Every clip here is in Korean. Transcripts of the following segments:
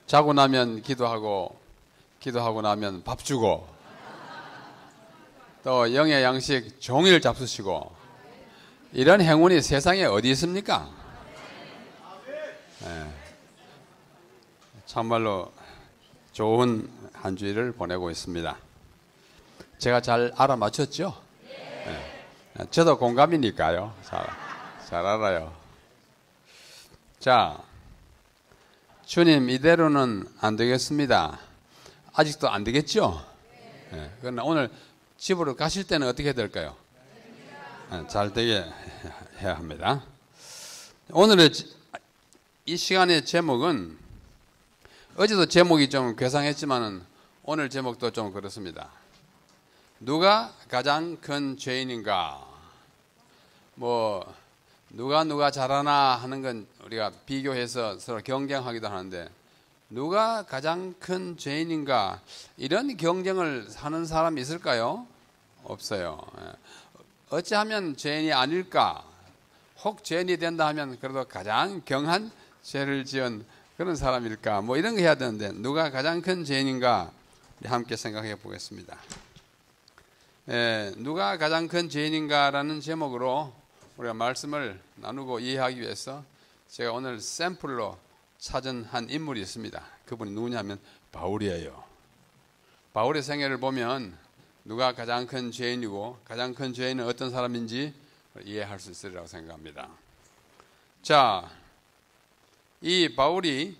자고 나면 기도하고 나면 밥 주고 또 영의 양식 종일 잡수시고 이런 행운이 세상에 어디 있습니까? 네. 참말로 좋은 한 주일을 보내고 있습니다. 제가 잘 알아맞혔죠? 네. 저도 공감이니까요. 잘 알아요. 자, 주님 이대로는 안 되겠습니다. 아직도 안 되겠죠? 네. 그러나 오늘 집으로 가실 때는 어떻게 될까요? 네, 잘 되게 해야 합니다. 오늘의 이 시간의 제목은 어제도 제목이 좀 괴상했지만은 오늘 제목도 좀 그렇습니다. 누가 가장 큰 죄인인가? 누가 잘하나 하는 건 우리가 비교해서 서로 경쟁하기도 하는데 누가 가장 큰 죄인인가? 이런 경쟁을 하는 사람이 있을까요? 없어요. 어찌하면 죄인이 아닐까? 혹 죄인이 된다 하면 그래도 가장 경한 죄를 지은 그런 사람일까? 이런 거 해야 되는데 누가 가장 큰 죄인인가? 우리 함께 생각해 보겠습니다. 누가 가장 큰 죄인인가라는 제목으로 우리가 말씀을 나누고 이해하기 위해서 제가 오늘 샘플로 찾은 한 인물이 있습니다. 그분이 누구냐면 바울이에요. 바울의 생애를 보면 누가 가장 큰 죄인이고 가장 큰 죄인은 어떤 사람인지 이해할 수 있으리라고 생각합니다. 자, 이 바울이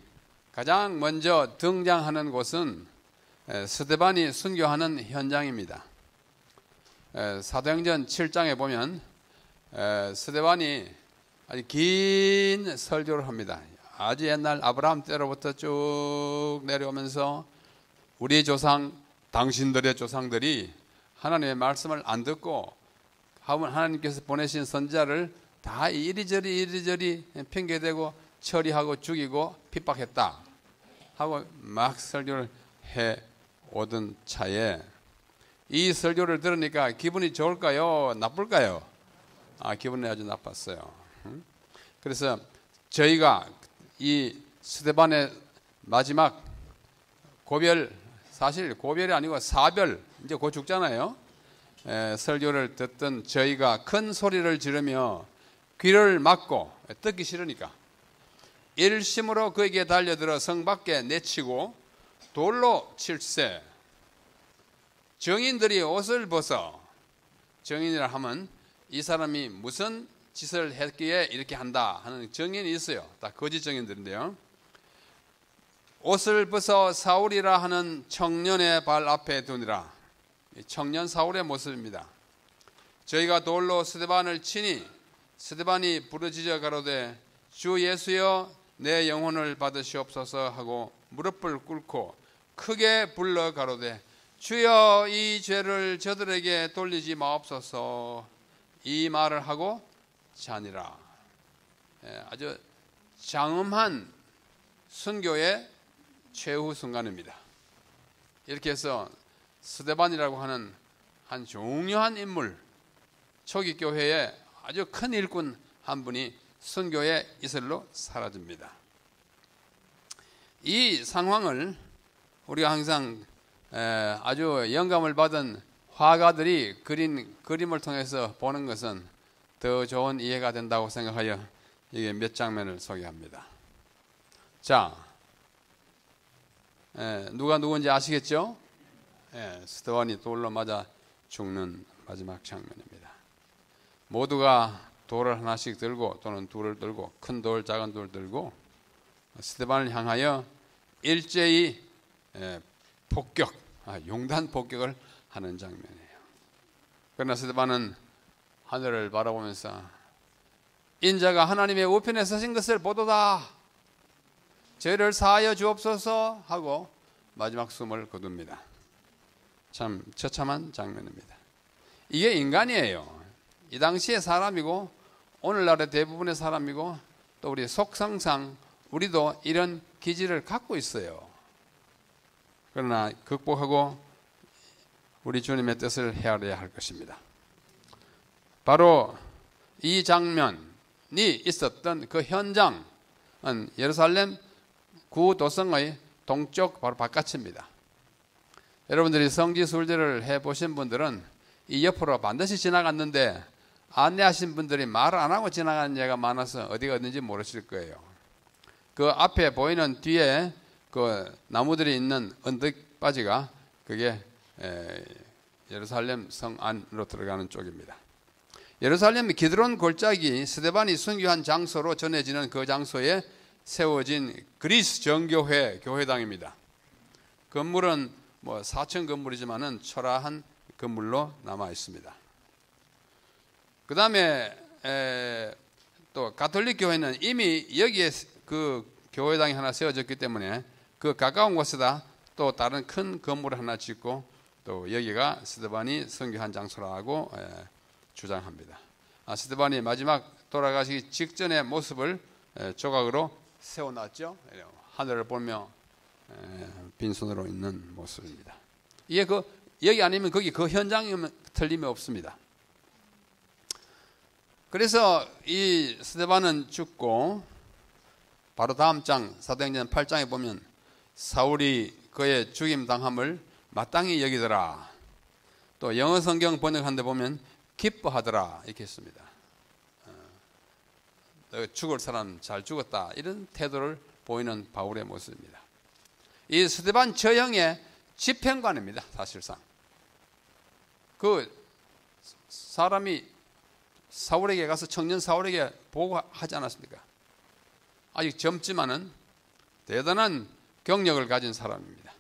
가장 먼저 등장하는 곳은 스데반이 순교하는 현장입니다. 사도행전 7장에 보면 스데반이 아주 긴 설교를 합니다. 아주 옛날 아브라함 때로부터 쭉 내려오면서 우리 조상, 당신들의 조상들이 하나님의 말씀을 안 듣고 하나님께서 보내신 선지자를 다 이리저리 핑계대고 처리하고 죽이고 핍박했다 하고 막 설교를 해 오던 차에 이 설교를 들으니까 기분이 좋을까요? 나쁠까요? 기분이 아주 나빴어요. 그래서 저희가 이 스데반의 마지막 고별, 사실 고별이 아니고 사별, 이제 곧 죽잖아요. 설교를 듣던 저희가 큰 소리를 지르며 귀를 막고 듣기 싫으니까 일심으로 그에게 달려들어 성 밖에 내치고 돌로 칠세. 정인들이 옷을 벗어, 정인이라 하면 이 사람이 무슨 짓을 했기에 이렇게 한다 하는 정인이 있어요. 다 거짓 정인들인데요. 옷을 벗어 사울이라 하는 청년의 발 앞에 두니라. 청년 사울의 모습입니다. 저희가 돌로 스데반을 치니 스데반이 부르짖어 가로되 주 예수여 내 영혼을 받으시옵소서 하고 무릎을 꿇고 크게 불러 가로되 주여 이 죄를 저들에게 돌리지 마옵소서. 이 말을 하고 자니라. 아주 장엄한 순교의 최후 순간입니다. 이렇게 해서 스데반이라고 하는 한 중요한 인물, 초기 교회의 아주 큰 일꾼 한 분이 순교의 이슬로 사라집니다. 이 상황을 우리가 항상 아주 영감을 받은 화가들이 그린 그림을 통해서 보는 것은 더 좋은 이해가 된다고 생각하여 이게 몇 장면을 소개합니다. 자, 누가 누군지 아시겠죠? 스데반이 돌로 맞아 죽는 마지막 장면입니다. 모두가 돌을 하나씩 들고 또는 둘을 들고 큰 돌, 작은 돌 들고 스데반을 향하여 일제히 폭격, 용단 폭격을 하는 장면이에요. 그러나 스데반은 하늘을 바라보면서 인자가 하나님의 우편에 서신 것을 보도다. 죄를 사하여 주옵소서 하고 마지막 숨을 거둡니다. 참 처참한 장면입니다. 이게 인간이에요. 이 당시의 사람이고 오늘날의 대부분의 사람이고 또 우리 속성상 우리도 이런 기질을 갖고 있어요. 그러나 극복하고 우리 주님의 뜻을 헤아려야 할 것입니다. 바로 이 장면이 있었던 그 현장은 예루살렘 구도성의 동쪽 바로 바깥입니다. 여러분들이 성지순례를 해보신 분들은 이 옆으로 반드시 지나갔는데 안내하신 분들이 말을 안 하고 지나가는 예가 많아서 어디가 어딘지 모르실 거예요. 그 앞에 보이는 뒤에 그 나무들이 있는 언덕바지가 그게 예루살렘 성 안으로 들어가는 쪽입니다. 예루살렘 기드론 골짜기 스데반이 순교한 장소로 전해지는 그 장소에 세워진 그리스 정교회 교회당입니다. 건물은 뭐 4층 건물이지만은 초라한 건물로 남아 있습니다. 그 다음에 또 가톨릭 교회는 이미 여기에 그 교회당이 하나 세워졌기 때문에 그 가까운 곳에다 또 다른 큰 건물을 하나 짓고 또 여기가 스데반이 선교한 장소라고 주장합니다. 스데반이 마지막 돌아가시기 직전의 모습을 조각으로 세워놨죠. 하늘을 보며 빈손으로 있는 모습입니다. 이게 여기 아니면 거기 그 현장이면 틀림이 없습니다. 그래서 이 스데반은 죽고 바로 다음 장 사도행전 8장에 보면 사울이 그의 죽임 당함을 마땅히 여기더라. 또 영어 성경 번역한 데 보면 기뻐하더라 이렇게 했습니다. 죽을 사람 잘 죽었다 이런 태도를 보이는 바울의 모습입니다. 이 스데반 처형의 집행관입니다. 사실상 그 사람이 사울에게 가서 청년 사울에게 보고하지 않았습니까? 아직 젊지만은 대단한 경력을 가진 사람입니다.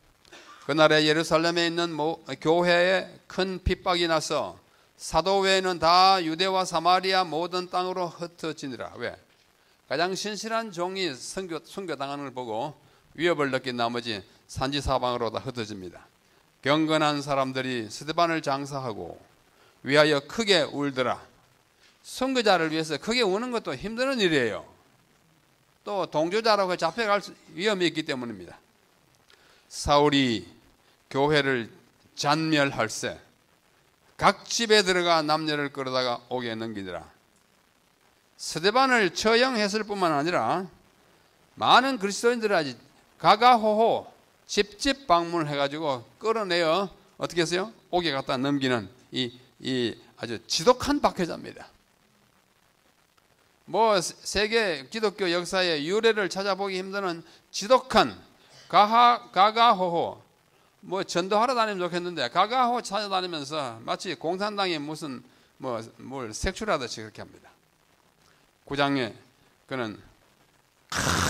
그날에 예루살렘에 있는 교회에 큰 핍박이 나서 사도 외에는 다 유대와 사마리아 모든 땅으로 흩어지니라. 왜? 가장 신실한 종이 순교당하는 걸 보고 위협을 느낀 나머지 산지 사방으로 다 흩어집니다. 경건한 사람들이 스데반을 장사하고 위하여 크게 울더라. 선교자를 위해서 크게 우는 것도 힘든 일이에요. 또 동조자라고 잡혀갈 위험이 있기 때문입니다. 사울이 교회를 잔멸할세 각 집에 들어가 남녀를 끌어다가 옥에 넘기더라. 스데반을 처형했을 뿐만 아니라 많은 그리스도인들이 가가호호 집집 방문을 해가지고 끌어내어 어떻게 했어요? 옥에 갖다 넘기는 이 아주 지독한 박해자입니다. 뭐 세계 기독교 역사의 유래를 찾아보기 힘드는 지독한 가가호호 뭐 전도하러 다니면 좋겠는데 가가호 찾아다니면서 마치 공산당이 무슨 뭘 색출하듯이 그렇게 합니다. 9장에 그는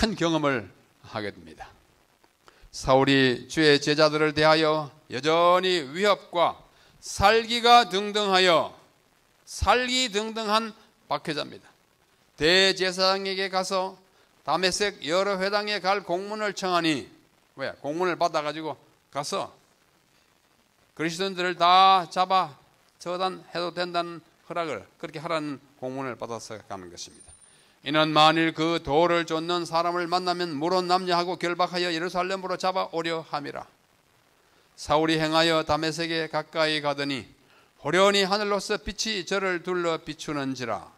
큰 경험을 하게 됩니다. 사울이 주의 제자들을 대하여 여전히 위협과 살기가 등등한 박해자입니다. 대제사장에게 가서 다메섹 여러 회당에 갈 공문을 청하니 왜? 공문을 받아가지고 가서 그리스도인들을 다 잡아 처단해도 된다는 허락을 그렇게 하라는 공문을 받아서 가는 것입니다. 이는 만일 그 도를 쫓는 사람을 만나면 물론 남녀하고 결박하여 예루살렘으로 잡아오려 함이라. 사울이 행하여 다메섹에 가까이 가더니 호련히 하늘로서 빛이 저를 둘러 비추는지라.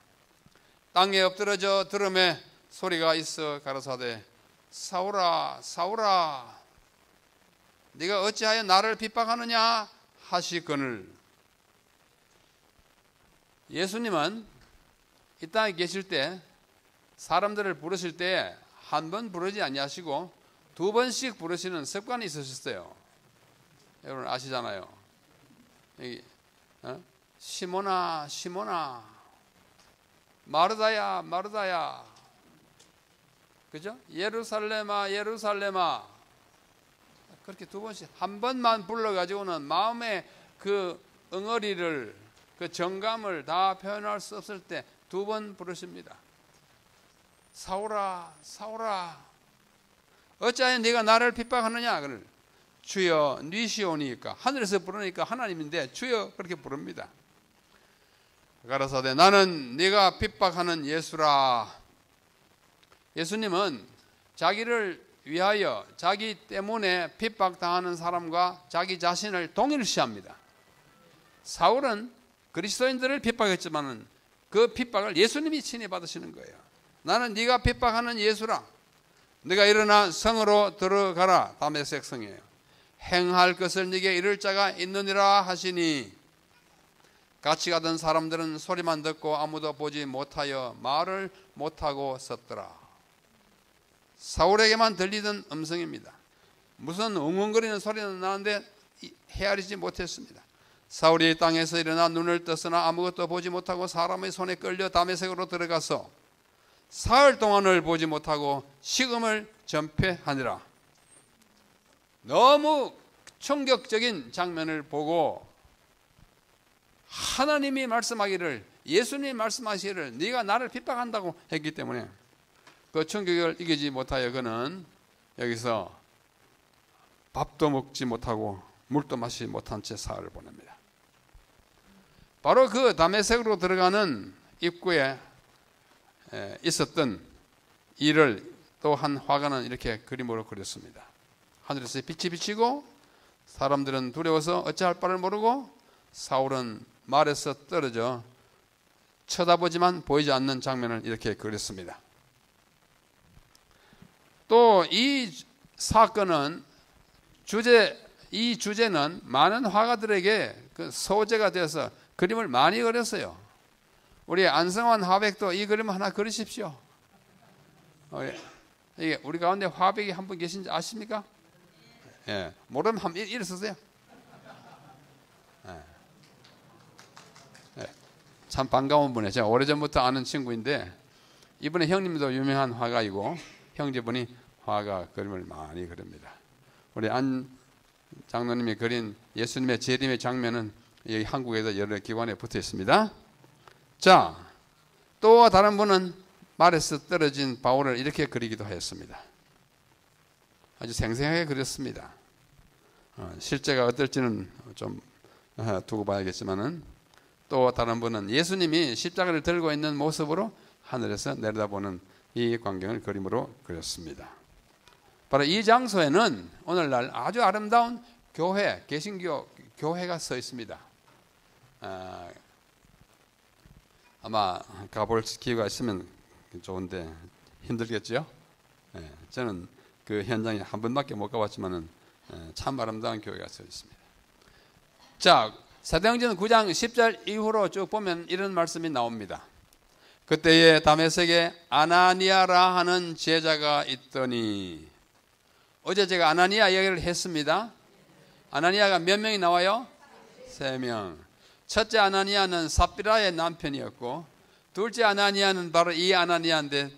땅에 엎드러져 들음에 소리가 있어 가라사대 사울아 사울아 네가 어찌하여 나를 핍박하느냐 하시거늘. 예수님은 이 땅에 계실 때 사람들을 부르실 때 한 번 부르지 아니하시고 2번씩 부르시는 습관이 있으셨어요. 여러분 아시잖아요. 시몬아 시몬아 마르다야 마르다야 그죠? 예루살렘아 예루살렘아 그렇게 2번씩 한 번만 불러가지고는 마음의 그 응어리를 그 정감을 다 표현할 수 없을 때 2번 부르십니다. 사울아 사울아 어찌하여 네가 나를 핍박하느냐. 그를 주여 니시오니까 하늘에서 부르니까 하나님인데 주여 그렇게 부릅니다. 가라사대 나는 네가 핍박하는 예수라. 예수님은 자기를 위하여 자기 때문에 핍박당하는 사람과 자기 자신을 동일시합니다. 사울은 그리스도인들을 핍박했지만 그 핍박을 예수님이 친히 받으시는 거예요. 나는 네가 핍박하는 예수라. 네가 일어나 성으로 들어가라. 다메섹 성이에요. 행할 것을 네게 이룰 자가 있느니라 하시니 같이 가던 사람들은 소리만 듣고 아무도 보지 못하여 말을 못하고 섰더라. 사울에게만 들리던 음성입니다. 무슨 웅웅거리는 소리는 나는데 헤아리지 못했습니다. 사울이 땅에서 일어나 눈을 떴으나 아무것도 보지 못하고 사람의 손에 끌려 다메섹으로 들어가서 사흘 동안을 보지 못하고 식음을 전폐하니라. 너무 충격적인 장면을 보고 하나님이 말씀하기를, 예수님이 말씀하시기를 네가 나를 핍박한다고 했기 때문에 그 충격을 이기지 못하여 그는 여기서 밥도 먹지 못하고 물도 마시지 못한 채 사흘을 보냅니다. 바로 그 다메섹으로 들어가는 입구에 있었던 일을 또 한 화가는 이렇게 그림으로 그렸습니다. 하늘에서 빛이 비치고 사람들은 두려워서 어찌할 바를 모르고 사울은 말에서 떨어져 쳐다보지만 보이지 않는 장면을 이렇게 그렸습니다. 또 이 사건은 이 주제는 많은 화가들에게 그 소재가 되어서 그림을 많이 그렸어요. 우리 안성환 화백도 이 그림을 하나 그리십시오. 이게 우리 가운데 화백이 한 분 계신지 아십니까? 예, 모르면 한번 일어서세요. 예, 참 반가운 분이에요. 제가 오래전부터 아는 친구인데 이분의 형님도 유명한 화가이고 형제분이 화가 그림을 많이 그립니다. 우리 안 장로님이 그린 예수님의 재림의 장면은 여기 한국에서 여러 기관에 붙어 있습니다. 자, 또 다른 분은 말에서 떨어진 바울을 이렇게 그리기도 하였습니다. 아주 생생하게 그렸습니다. 실제가 어떨지는 좀 두고 봐야겠지만은, 또 다른 분은 예수님이 십자가를 들고 있는 모습으로 하늘에서 내려다보는 이 광경을 그림으로 그렸습니다. 바로 이 장소에는 오늘날 아주 아름다운 교회, 개신교 교회가 서 있습니다. 아마 가볼 기회가 있으면 좋은데 힘들겠죠? 저는 그 현장에 한 번밖에 못 가봤지만은 참 아름다운 교회가 서 있습니다. 자, 사도행전 9장 10절 이후로 쭉 보면 이런 말씀이 나옵니다. 그때에 다메섹에 아나니아라 하는 제자가 있더니, 어제 제가 아나니아 이야기를 했습니다. 아나니아가 몇 명이 나와요? 3명. 첫째 아나니아는 삽비라의 남편이었고, 둘째 아나니아는 바로 이 아나니아인데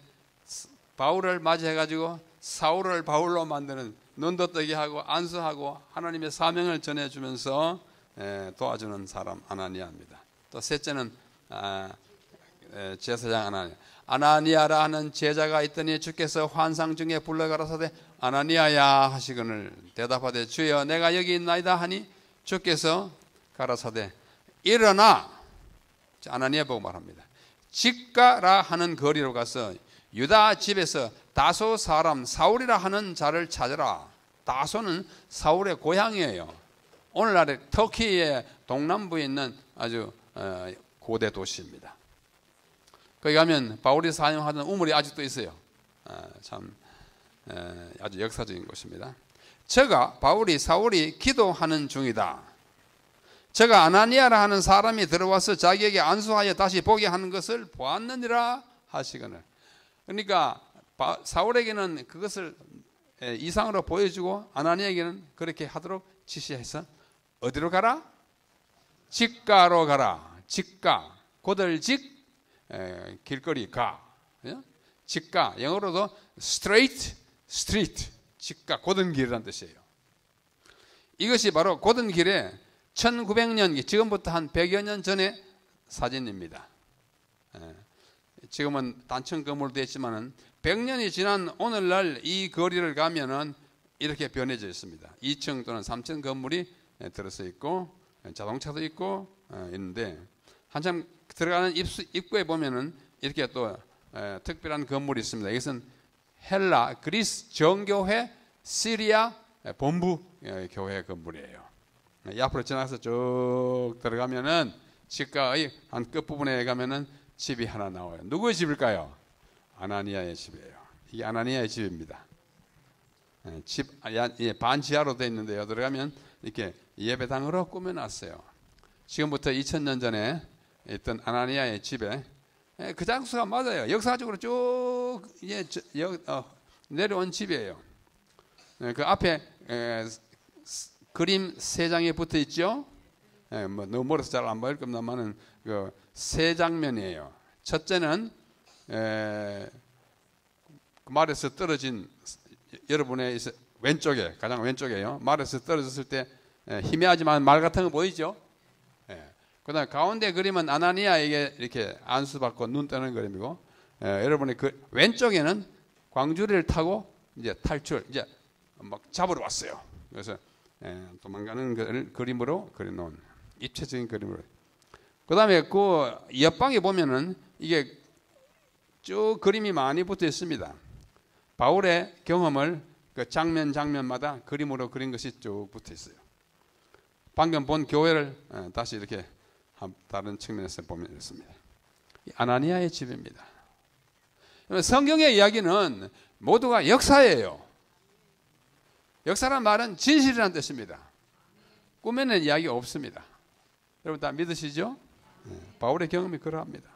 바울을 맞이해가지고 사울을 바울로 만드는, 눈도 뜨게 하고 안수하고 하나님의 사명을 전해주면서 도와주는 사람 아나니아입니다. 또 셋째는 제사장 아나니아라 하는 제자가 있더니 주께서 환상 중에 불러 가라사대 아나니아야 하시거늘 대답하되 주여 내가 여기 있나이다 하니 주께서 가라사대 일어나, 아나니아 보고 말합니다. 직가라 하는 거리로 가서 유다 집에서 다소 사람 사울이라 하는 자를 찾으라. 다소는 사울의 고향이에요. 오늘날의 터키의 동남부에 있는 아주 고대 도시입니다. 거기 가면 바울이 사용하던 우물이 아직도 있어요. 참 아주 역사적인 곳입니다. 저가 바울이 사울이 기도하는 중이다. 저가 아나니아라 하는 사람이 들어와서 자기에게 안수하여 다시 보게 하는 것을 보았느니라 하시거늘. 그러니까 사울에게는 그것을 이상으로 보여주고 아나니아에게는 그렇게 하도록 지시해서 어디로 가라? 직가로 가라. 직가, 고들직, 길거리 가. 직가, 영어로도 straight, street, 직가, 고든 길이라는 뜻이에요. 이것이 바로 고든 길의 1900년, 지금부터 한 100여 년 전의 사진입니다. 지금은 단층 건물로 되어 있지만은 100년이 지난 오늘날 이 거리를 가면은 이렇게 변해져 있습니다. 2층 또는 3층 건물이 들어서 있고 자동차도 있고 있는데, 한참 들어가는 입구에 보면은 이렇게 또 특별한 건물이 있습니다. 이것은 헬라, 그리스 정교회 시리아 본부 교회 건물이에요. 이 앞으로 지나가서 쭉 들어가면은 직가의 한 끝부분에 가면은 집이 하나 나와요. 누구의 집일까요? 아나니아의 집이에요. 이게 아나니아의 집입니다. 집 반지하로 되어 있는데요. 들어가면 이렇게 예배당으로 꾸며놨어요. 지금부터 2000년 전에 있던 아나니아의 집에 그 장소가 맞아요. 역사적으로 쭉 내려온 집이에요. 그 앞에 그림 3장이 붙어 있죠. 뭐 너무 멀어서 잘 안 보일 겁니다만은 그 3장면이에요. 첫째는 말에서 떨어진 여러분의 왼쪽에 가장 왼쪽에요. 말에서 떨어졌을 때 희미하지만 말 같은 거 보이죠? 그다음 가운데 그림은 아나니아에게 이렇게 안수받고 눈 뜨는 그림이고, 여러분의 그 왼쪽에는 광주리를 타고 이제 탈출, 이제 막 잡으러 왔어요. 그래서 도망가는 그림으로 그려놓은 입체적인 그림으로. 그다음에 그 옆방에 보면은 이게 쭉 그림이 많이 붙어 있습니다. 바울의 경험을 그 장면마다 그림으로 그린 것이 쭉 붙어 있어요. 방금 본 교회를 다시 이렇게 다른 측면에서 보면 이렇습니다. 아나니아의 집입니다. 성경의 이야기는 모두가 역사예요. 역사란 말은 진실이라는 뜻입니다. 꾸며낸 이야기가 없습니다. 여러분 다 믿으시죠? 바울의 경험이 그러합니다.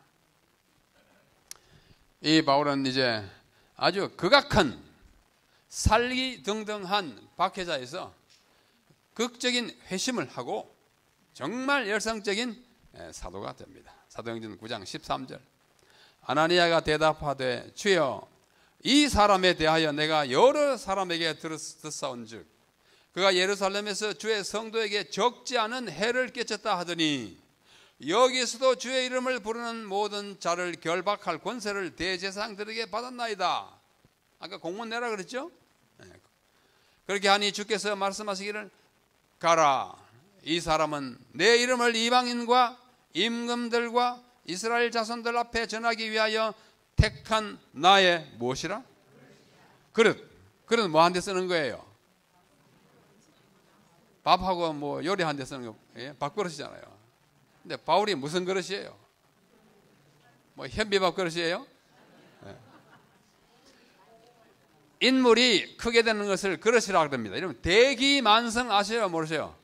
이 바울은 이제 아주 극악한 살기등등한 박해자에서 극적인 회심을 하고 정말 열성적인 사도가 됩니다. 사도행전 9장 13절. 아나니아가 대답하되 주여 이 사람에 대하여 내가 여러 사람에게 듣사온즉 그가 예루살렘에서 주의 성도에게 적지 않은 해를 끼쳤다 하더니 여기서도 주의 이름을 부르는 모든 자를 결박할 권세를 대제사장들에게 받았나이다. 아까 공문 내라 그랬죠? 그렇게 하니 주께서 말씀하시기를 가라. 이 사람은 내 이름을 이방인과 임금들과 이스라엘 자손들 앞에 전하기 위하여 택한 나의 무엇이라? 그릇 뭐 한 대 쓰는 거예요? 밥하고 뭐 요리한 대 쓰는 거, 밥그릇이잖아요. 근데 바울이 무슨 그릇이에요? 뭐 현비밥 그릇이에요? 인물이 크게 되는 것을 그릇이라고 합니다. 이러면 대기만성 아세요? 모르세요?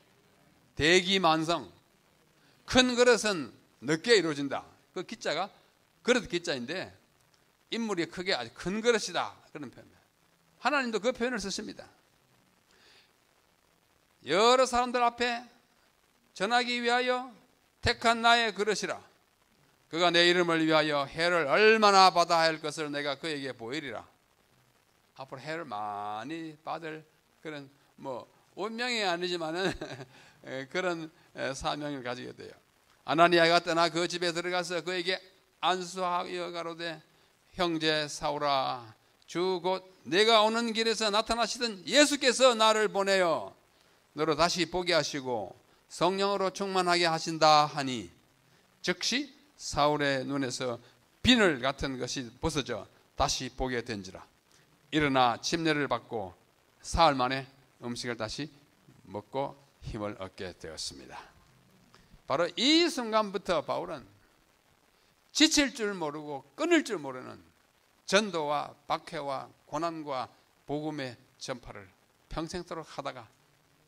대기만성. 큰 그릇은 늦게 이루어진다. 그 기자가 그릇 기자인데 인물이 크게 아주 큰 그릇이다. 그런 표현입니다. 하나님도 그 표현을 쓰십니다. 여러 사람들 앞에 전하기 위하여 택한 나의 그릇이라. 그가 내 이름을 위하여 해를 얼마나 받아야 할 것을 내가 그에게 보이리라. 앞으로 해를 많이 받을 그런 뭐 운명이 아니지만은 그런 사명을 가지게 돼요. 아나니아가 떠나 그 집에 들어가서 그에게 안수하여 가로되 형제 사울아 주 곧 내가 오는 길에서 나타나시던 예수께서 나를 보내어 너로 다시 보게 하시고 성령으로 충만하게 하신다 하니 즉시 사울의 눈에서 비늘 같은 것이 벗어져 다시 보게 된지라. 일어나 침례를 받고 사흘 만에 음식을 다시 먹고 힘을 얻게 되었습니다. 바로 이 순간부터 바울은 지칠 줄 모르고 끊을 줄 모르는 전도와 박해와 고난과 복음의 전파를 평생도록 하다가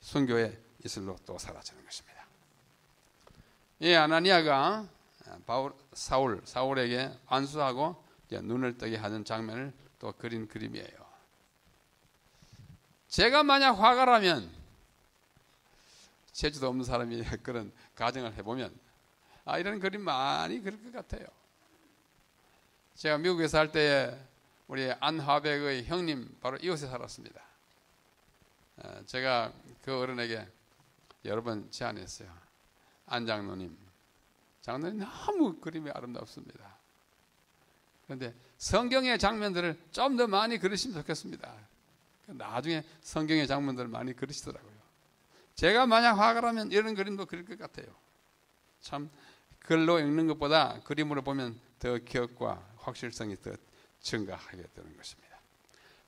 순교의 이슬로 또 사라지는 것입니다. 이 아나니아가 사울에게 안수하고 눈을 뜨게 하는 장면을 또 그린 그림이에요. 제가 만약 화가라면 재주도 없는 사람이 그런 가정을 해보면 이런 그림 많이 그릴 것 같아요. 제가 미국에 살 때에 우리 안화백의 형님 바로 이웃에 살았습니다. 제가 그 어른에게 여러 번 제안했어요. 안 장로님 너무 그림이 아름답습니다. 그런데 성경의 장면들을 좀 더 많이 그리시면 좋겠습니다. 나중에 성경의 장면들을 많이 그리시더라고요. 제가 만약 화가라면 이런 그림도 그릴 것 같아요. 참 글로 읽는 것보다 그림으로 보면 더 기억과 확실성이 더 증가하게 되는 것입니다.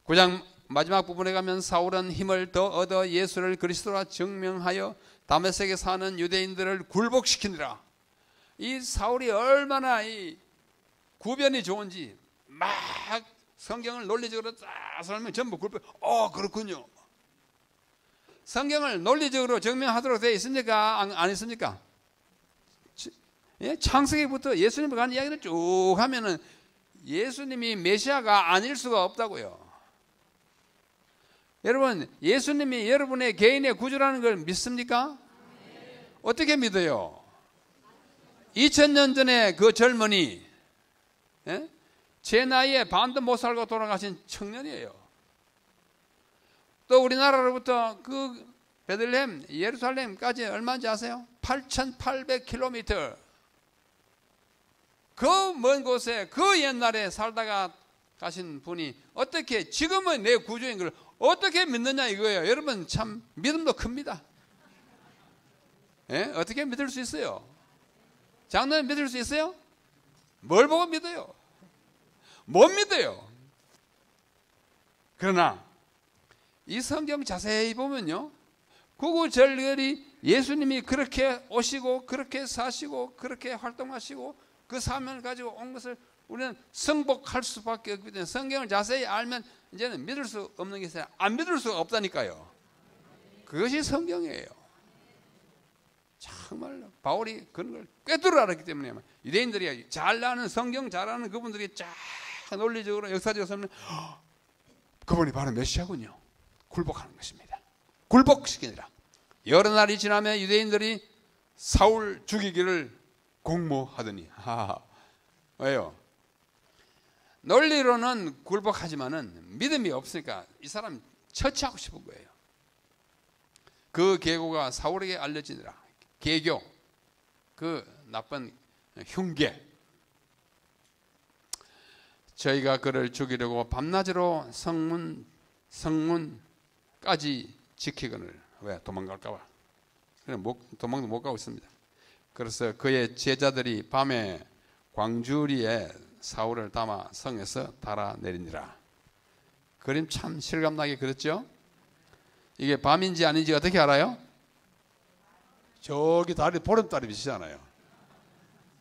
9장 마지막 부분에 가면 사울은 힘을 더 얻어 예수를 그리스도라 증명하여 다메섹에 사는 유대인들을 굴복시키니라. 이 사울이 얼마나 이 구변이 좋은지 막 성경을 논리적으로 쫙 설명 전부 굴복. 그렇군요. 성경을 논리적으로 증명하도록 되어 있습니까? 안 있습니까? 예? 창세기부터 예수님에 관한 이야기를 쭉 하면은 예수님이 메시아가 아닐 수가 없다고요. 여러분, 예수님이 여러분의 개인의 구주라는 걸 믿습니까? 어떻게 믿어요? 2000년 전에 그 젊은이, 예? 제 나이에 반도 못 살고 돌아가신 청년이에요. 또 우리나라로부터 그 베들레헴, 예루살렘까지 얼마인지 아세요? 8,800km. 그 먼 곳에 그 옛날에 살다가 가신 분이 어떻게 지금은 내 구주인 걸 어떻게 믿느냐 이거예요. 여러분 참 믿음도 큽니다. 예? 어떻게 믿을 수 있어요? 장로님 믿을 수 있어요? 뭘 보고 믿어요? 못 믿어요. 그러나 이 성경 자세히 보면요, 구구절절히 예수님이 그렇게 오시고 그렇게 사시고 그렇게 활동하시고 그 사명을 가지고 온 것을 우리는 승복할 수밖에 없기 때문에 성경을 자세히 알면 이제는 믿을 수 없는 게 있어요. 안 믿을 수가 없다니까요. 그것이 성경이에요. 정말로 바울이 그런 걸 꿰뚫어 알았기 때문에 유대인들이 잘 아는 성경 잘 아는 그분들이 쫙 논리적으로 역사적으로 설명, 그분이 바로 메시아군요. 굴복하는 것입니다. 굴복시키니라. 여러 날이 지나면 유대인들이 사울 죽이기를 공모하더니, 왜요? 논리로는 굴복하지만은 믿음이 없으니까 이 사람 처치하고 싶은 거예요. 그 계고가 사울에게 알려지니라. 계교, 그 나쁜 흉계. 저희가 그를 죽이려고 밤낮으로 성문까지 지키거늘. 왜? 도망갈까봐. 도망도 못 가고 있습니다. 그래서 그의 제자들이 밤에 광주리에 사울을 담아 성에서 달아내리니라. 그림 참 실감나게 그렸죠? 이게 밤인지 아닌지 어떻게 알아요? 저기 달이 보름달이 비치잖아요.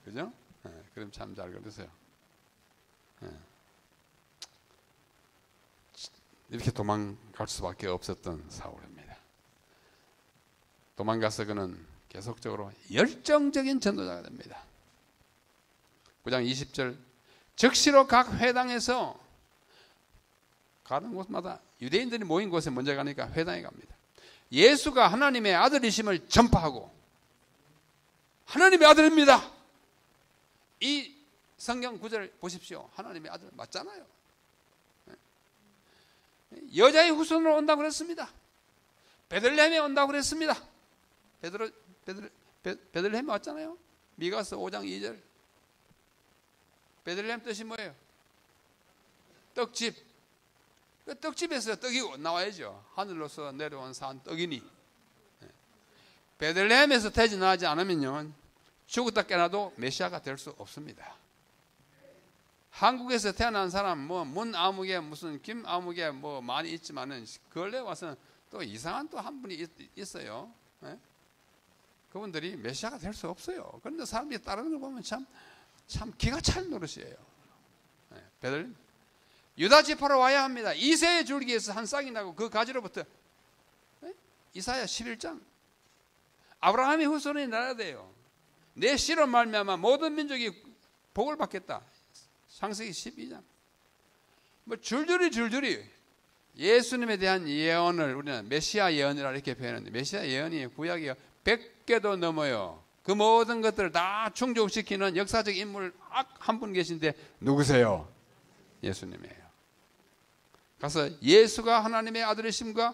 그죠? 네, 그림 참 잘 그렸어요. 네. 이렇게 도망갈 수밖에 없었던 사울입니다. 도망가서 그는 계속적으로 열정적인 전도자가 됩니다. 9장 20절, 즉시로 각 회당에서 가는 곳마다 유대인들이 모인 곳에 먼저 가니까 회당에 갑니다. 예수가 하나님의 아들이심을 전파하고, 하나님의 아들입니다. 이 성경 구절 보십시오. 하나님의 아들 맞잖아요. 여자의 후손으로 온다고 그랬습니다. 베들레헴에 온다고 그랬습니다. 베들레헴에 왔잖아요. 미가서 5장 2절. 베들레헴 뜻이 뭐예요? 떡집. 그 떡집에서 떡이 나와야죠. 하늘로서 내려온 산 떡이니. 베들레헴에서 태어나지 않으면요, 죽었다 깨나도 메시아가 될 수 없습니다. 한국에서 태어난 사람 문 아무개 무슨 김 아무개 많이 있지만은 근래 와서는 또 이상한 또 한 분이 있어요. 네? 그분들이 메시아가 될 수 없어요. 그런데 사람들이 따르는 걸 보면 참 기가 찰 노릇이에요. 네? 유다 지파로 와야 합니다. 이새의 줄기에서 한 쌍이 나고 그 가지로부터, 네? 이사야 11장. 아브라함의 후손이 나야 돼요. 내 씨로 말미암아 모든 민족이 복을 받겠다. 창세기 12장. 줄줄이 예수님에 대한 예언을 우리는 메시아 예언이라 이렇게 표현하는데, 메시아 예언이 구약이 100개도 넘어요. 그 모든 것들을 다 충족시키는 역사적 인물 한 분 계신데 누구세요? 예수님이에요. 가서 예수가 하나님의 아들이심과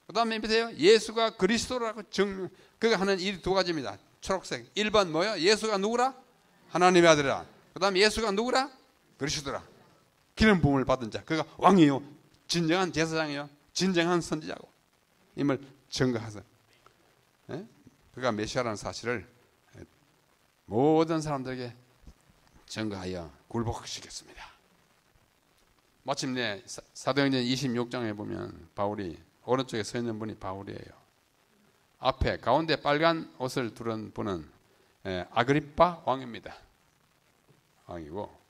그 다음에 밑에요, 예수가 그리스도라고 그가 하는 일이 두 가지입니다. 초록색 1번 뭐요? 예수가 누구라? 하나님의 아들이라. 그 다음에 예수가 누구라? 그리스도라. 기름 부음을 받은 자, 그가 왕이요, 진정한 제사장이요, 진정한 선지자고 임을 증거하서, 그가 메시아라는 사실을 모든 사람들에게 증거하여 굴복시켰습니다. 마침내 사도행전 26장에 보면 바울이, 오른쪽에 서 있는 분이 바울이에요. 앞에 가운데 빨간 옷을 두른 분은 아그리빠 왕입니다. 왕이고,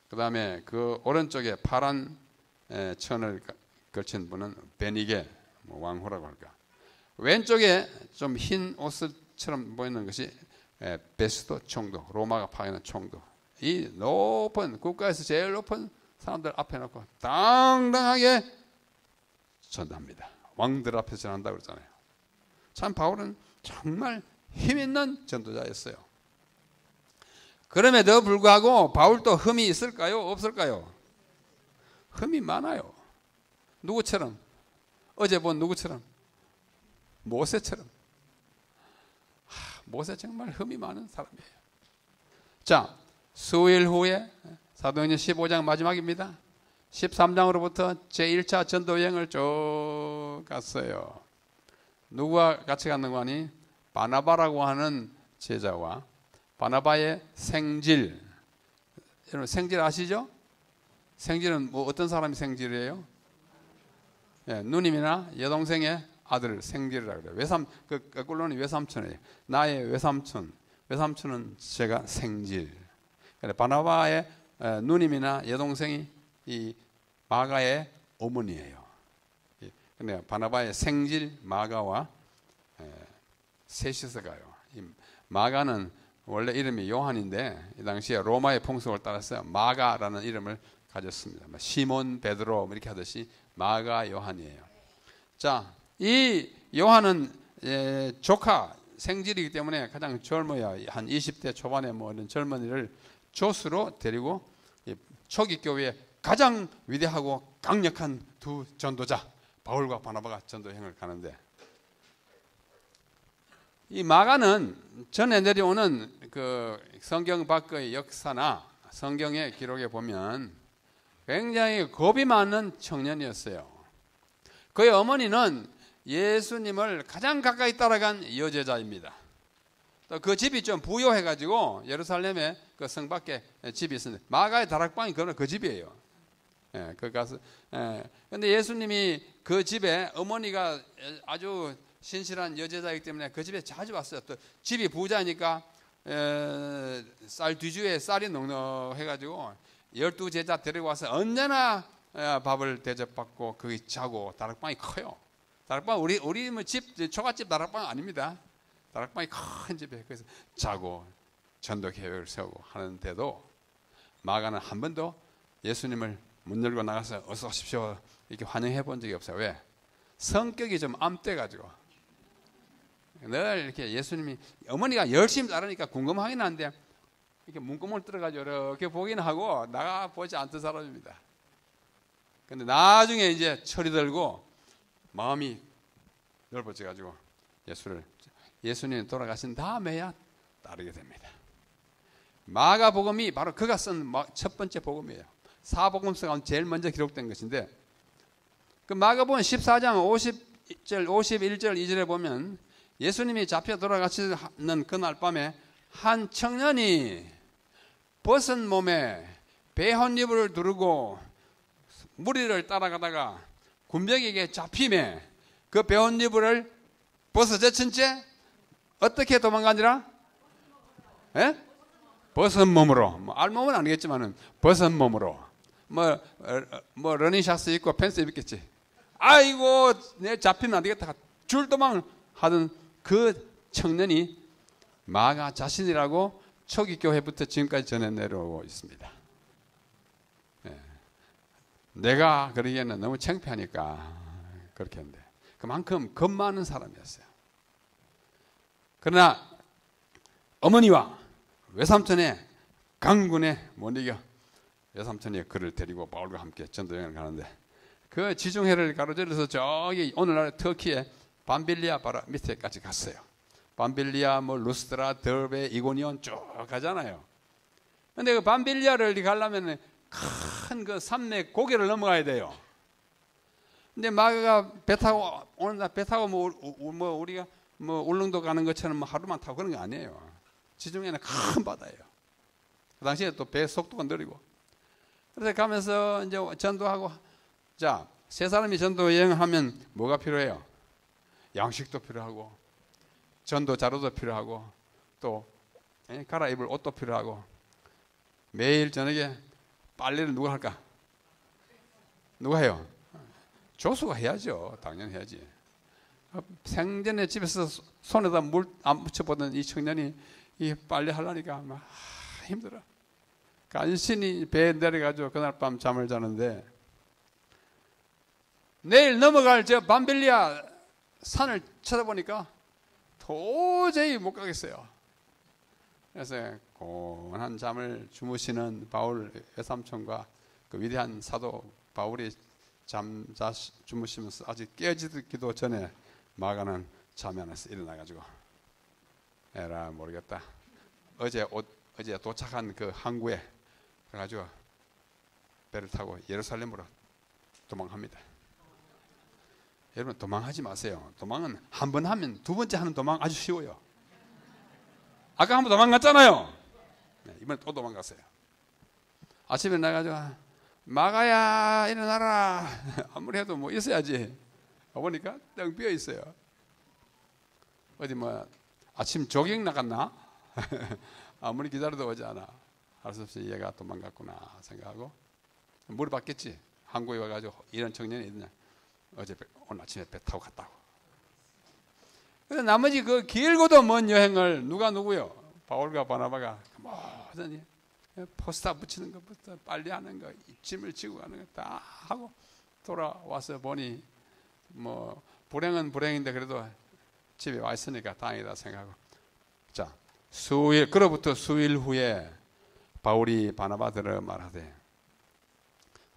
그 다음에 그 오른쪽에 파란 천을 걸친 분은 베니게, 왕후라고 할까. 왼쪽에 좀 흰 옷처럼 보이는 것이 베스도 총독, 로마가 파견한 총독. 이 높은, 국가에서 제일 높은 사람들 앞에 놓고 당당하게 전도합니다. 왕들 앞에서 전한다고 그러잖아요. 참 바울은 정말 힘 있는 전도자였어요. 그럼에도 불구하고 바울도 흠이 있을까요? 없을까요? 흠이 많아요. 누구처럼? 어제 본 누구처럼? 모세처럼. 모세 정말 흠이 많은 사람이에요. 자, 수일 후에 사도행전 15장 마지막입니다. 13장으로부터 제1차 전도 여행을 쭉 갔어요. 누구와 같이 갔는 거니? 바나바라고 하는 제자와 바나바의 생질. 여러분 생질 아시죠? 생질은 뭐 어떤 사람이 생질이에요? 누님이나 여동생의 아들 생질이라고 그래요. 거꾸로는 외삼촌이에요. 나의 외삼촌. 외삼촌은 제가 생질. 바나바의 누님이나 여동생이 이 마가의 어머니예요. 근데 바나바의 생질 마가와 셋이서 가요. 이 마가는 원래 이름이 요한인데 이 당시에 로마의 풍속을 따라서 마가라는 이름을 가졌습니다. 시몬 베드로 이렇게 하듯이 마가 요한이에요. 자, 이 요한은 조카 생질이기 때문에 가장 젊어야 한 20대 초반에 뭐 이런 젊은이를 조수로 데리고 초기 교회에 가장 위대하고 강력한 두 전도자 바울과 바나바가 전도 여행을 가는데, 이 마가는 전에 내려오는 그 성경 밖의 역사나 성경의 기록에 보면 굉장히 겁이 많은 청년이었어요. 그의 어머니는 예수님을 가장 가까이 따라간 여제자입니다. 또 그 집이 좀 부유해가지고 예루살렘에 그 성 밖에 집이 있었는데 마가의 다락방이 그 집이에요. 그 가서. 근데 예수님이 그 집에 어머니가 아주 신실한 여제자이기 때문에 그 집에 자주 왔어요. 또 집이 부자니까 쌀 뒤주에 쌀이 넉넉해가지고 12제자 데리고 와서 언제나 밥을 대접받고 거기 자고. 다락방이 커요. 다락방 우리 뭐 집 초가집 다락방 아닙니다. 다락방이 큰 집에 그래서 자고 전도 계획을 세우고 하는데도 마가는 한 번도 예수님을 문 열고 나가서 어서 오십시오 이렇게 환영해 본 적이 없어요. 왜? 성격이 좀 암돼가지고 늘 이렇게 예수님이 어머니가 열심히 따르니까 궁금하긴 한데 이렇게 문구멍을 뚫어가지고 이렇게 보긴 하고 나가 보지 않던 사람입니다. 근데 나중에 이제 철이 들고 마음이 넓어져가지고 예수님이 돌아가신 다음에야 따르게 됩니다. 마가복음이 바로 그가 쓴 첫 번째 복음이에요. 사복음서가 제일 먼저 기록된 것인데, 그 마가복음 14장 50절, 51절, 2절에 보면 예수님이 잡혀 돌아가시는 그날 밤에 한 청년이 벗은 몸에 배헌이불을 두르고 무리를 따라가다가 군병에게 잡힘에 그 배헌이불을 벗어젖힌 채 어떻게 도망가니라? 벗은 몸으로. 뭐 알몸은 아니겠지만은 벗은 몸으로. 뭐 러닝샷스 입고 팬츠 입겠지. 아이고 내 잡히면 안 되겠다. 줄도망을 하던 그 청년이 마가 자신이라고 초기 교회부터 지금까지 전해 내려오고 있습니다. 내가 그러기에는 너무 창피하니까 그렇게 했는데 그만큼 겁 많은 사람이었어요. 그러나 어머니와 외삼촌의 강군에 못 이겨 외삼촌이 그를 데리고 바울과 함께 전도여행을 가는데 그 지중해를 가로질러서 저기 오늘날 터키의 밤빌리아 바로 밑에까지 갔어요. 밤빌리아, 뭐 루스드라, 더베, 이고니온 쭉 가잖아요. 근데 그 밤빌리아를 가려면 큰 그 산맥 고개를 넘어가야 돼요. 근데 마가가 배 타고 오늘 날 배 타고 뭐 우리가 뭐 울릉도 가는 것처럼 뭐 하루만 타고 그런 게 아니에요. 지중해는 큰 바다예요. 그 당시에 또 배 속도가 느리고. 그래서 가면서 이제 전도하고. 자, 세 사람이 전도 여행하면 뭐가 필요해요? 양식도 필요하고 전도 자료도 필요하고 또 갈아입을 옷도 필요하고 매일 저녁에 빨래를 누가 할까? 누가 해요? 조수가 해야죠. 당연히 해야지. 생전에 집에서 손에다 물 안 묻혀보던 이 청년이 이 빨래 하려니까 막 힘들어. 간신히 배에 내려가지고 그날 밤 잠을 자는데 내일 넘어갈 저 밤빌리아 산을 쳐다보니까 도저히 못 가겠어요. 그래서 고운한 잠을 주무시는 바울 외삼촌과 그 위대한 사도 바울이 주무시면서 아직 깨지기도 전에 마가는 잠이 안 와서 일어나가지고 에라 모르겠다. 어제 도착한 그 항구에 그래가지고 배를 타고 예루살렘으로 도망합니다. 여러분 도망하지 마세요. 도망은 한 번 하면 두 번째 하는 도망 아주 쉬워요. 아까 한 번 도망갔잖아요. 네, 이번에 또 도망갔어요. 아침에 나가지고 마가야 일어나라. 아무리 해도 뭐 있어야지. 보니까 땡 비어 있어요. 어디 뭐 아침 조깅 나갔나? 아무리 기다려도 오지 않아. 할 수 없이 얘가 도망갔구나 생각하고 물어봤겠지. 한국에 와가지고 이런 청년이 있느냐. 오늘 아침에 배 타고 갔다고. 그래서 나머지 그 길고도 먼 여행을 누구요? 바울과 바나바가 뭐든지 포스터 붙이는 것부터 빨래하는 거, 짐을 지고 가는 거 다 하고 돌아와서 보니 뭐 불행은 불행인데 그래도 집에 와 있으니까 다행이다 생각하고. 자, 그로부터 수일 후에 바울이 바나바들을 말하되